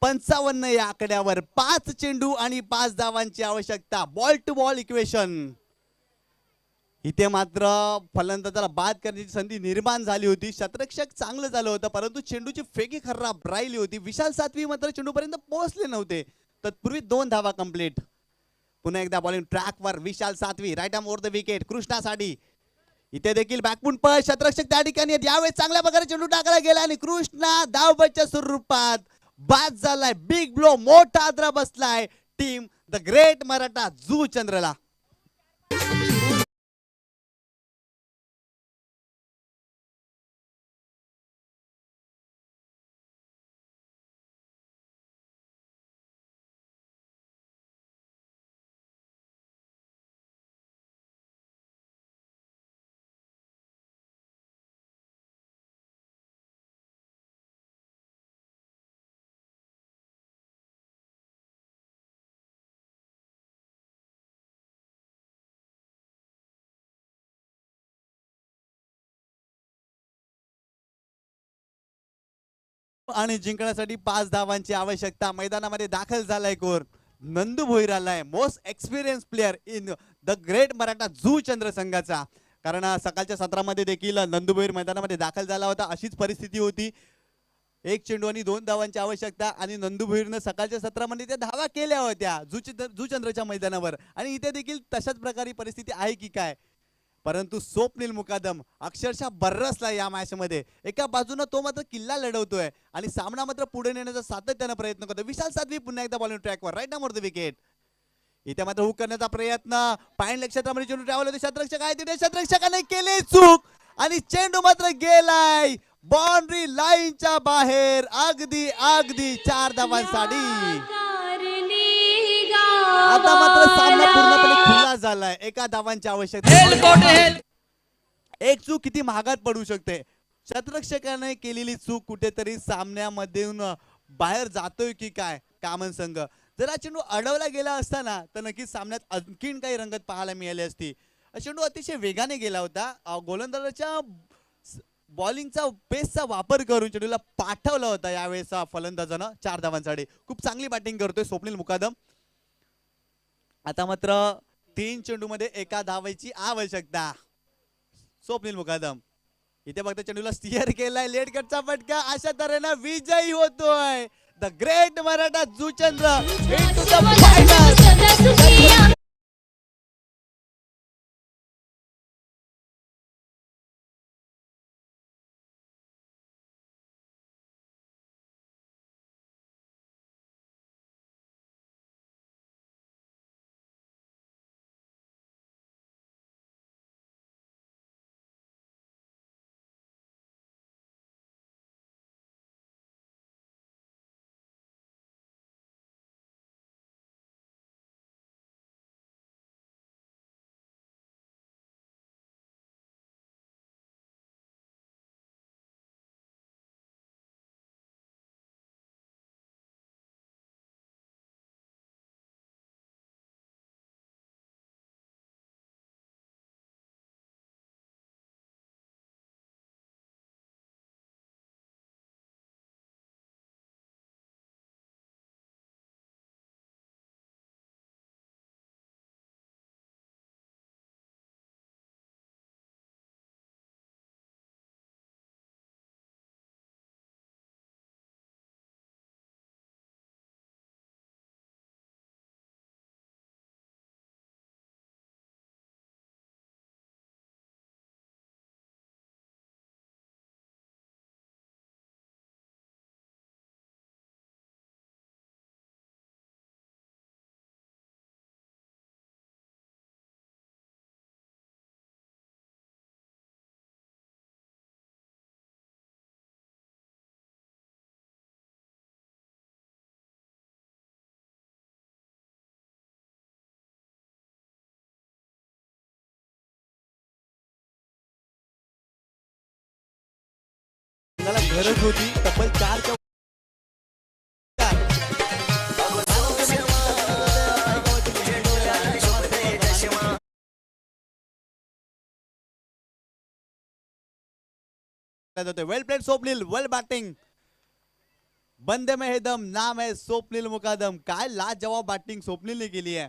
55 या आकड्यावर. 5 चेंडू आणि 5 धावांची आवश्यकता. Ball to ball equation. इथे मात्र फलंदाजाला बाद करण्याची संधी निर्माण झाली होती. शतरक्षक चांगलं झालं होतं, परंतु चेंडूची फेकी खराब राहिली होती. विशाल सातवी मात्र चेंडूपर्यंत पोहोचले नव्हते. तत्पूर्वी 2 धावा कंप्लीट. पुन्हा एकदा बॉलिंग ट्रॅकवर Vishal Satvi right arm over the wicket कृष्णासाठी. इथे देखील बॅकपूट पण शतरक्षक त्या ठिकाणी यावेळेस चांगल्या प्रकारे चेंडू टाकला गेला आणि कृष्णा धावबच्या स्वरूपात बाद झालाय. बिग ब्लो, मोठा आदरा बसलाय टीम द ग्रेट मराठा जुचंद्रला. आणि जिंकण्यासाठी 5 धावांची आवश्यकता. मैदानामध्ये दाखल झालाय कोर नंदू भोईर आलाय, most experience player in the great Maratha Juchandra संघाचा. कारण सकाळच्या सत्रामध्ये देखील नंदू भोईर मैदानामध्ये दाखल झाला होता. अशीच परिस्थिती होती, 1 चेंडू आणि 2 धावांची आवश्यकता आणि नंदू भोईरनं सकाळच्या सत्रामध्ये त्या धावा केल्या होत्या जुचंद्रच्या मैदानावर. आणि इथे देखील तशाच प्रकारे परिस्थिती आहे की काय, परंतु स्वप्नील मुकादम अक्षरशः बर्रसला या मॅच मध्ये. एका बाजूने तो मात्र किल्ला लढवतोय आणि सामना मात्र पुढे नेण्याचा सातत्याने प्रयत्न करतो. विशाल सातवी पुन्हा एकदा बॉलिंग ट्रॅकवर राईट नंबर द विकेट. इथे मात्र हुक करण्याचा प्रयत्न, पायन क्षेत्रामध्ये चेंडू ट्रॅव्हल होते. शतरक्षक आहे तिथे, शतरक्षकाने केली चूक आणि चेंडू मात्र गेलाय बाउंड्री लाईनच्या बाहेर. अगदी अगदी 4 धावांसाठी. आता मात्र सामना पूर्णपणे खुला झालाय. एका धावांची आवश्यकता. एक चूक किती महागात पडू शकते. शतरक्षकाने केलेली चूक कुठेतरी सामन्यामधून बाहेर जातोय की काय कामन संघ. जर हा चेंडू अडवला गेला असताना तर नक्कीच सामन्यात आणखीन काही रंगत पाहायला मिळाली असती. चेंडू अतिशय वेगाने गेला होता. गोलंदाजाच्या बॉलिंगचा पेसचा वापर करून चेंडूला पाठवला होता यावेळेस फलंदाजानं 4 धावांसाठी. खूप चांगली बॅटिंग करतोय स्वप्नील मुकादम. आता मात्र 3 चेंडूमध्ये 1 धावाची आवश्यकता. स्वप्नील मुकादम इथे फक्त चेंडूला स्टिअर केलाय. लेट कटचा फटका. अशा तऱ्हेने विजयी होतोय the great Maratha Juchandra into the final. गरज होती. तब्बल 4 वेल प्लेड स्वप्नील, वेल बॅटिंग. बंदे में है दम, नाम है स्वप्नील मुकादम. काय लाजवाब बॅटिंग स्वप्नीलने केली आहे.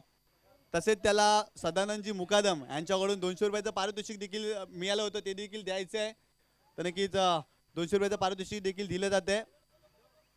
तसेच त्याला सदानंदजी मुकादम यांच्याकडून 200 रुपयाचं पारितोषिक देखील मिळालं होतं, ते देखील द्यायचं आहे. तर नक्कीच 200 रुपयाचं पारितोषिक देखील दिलं जाते.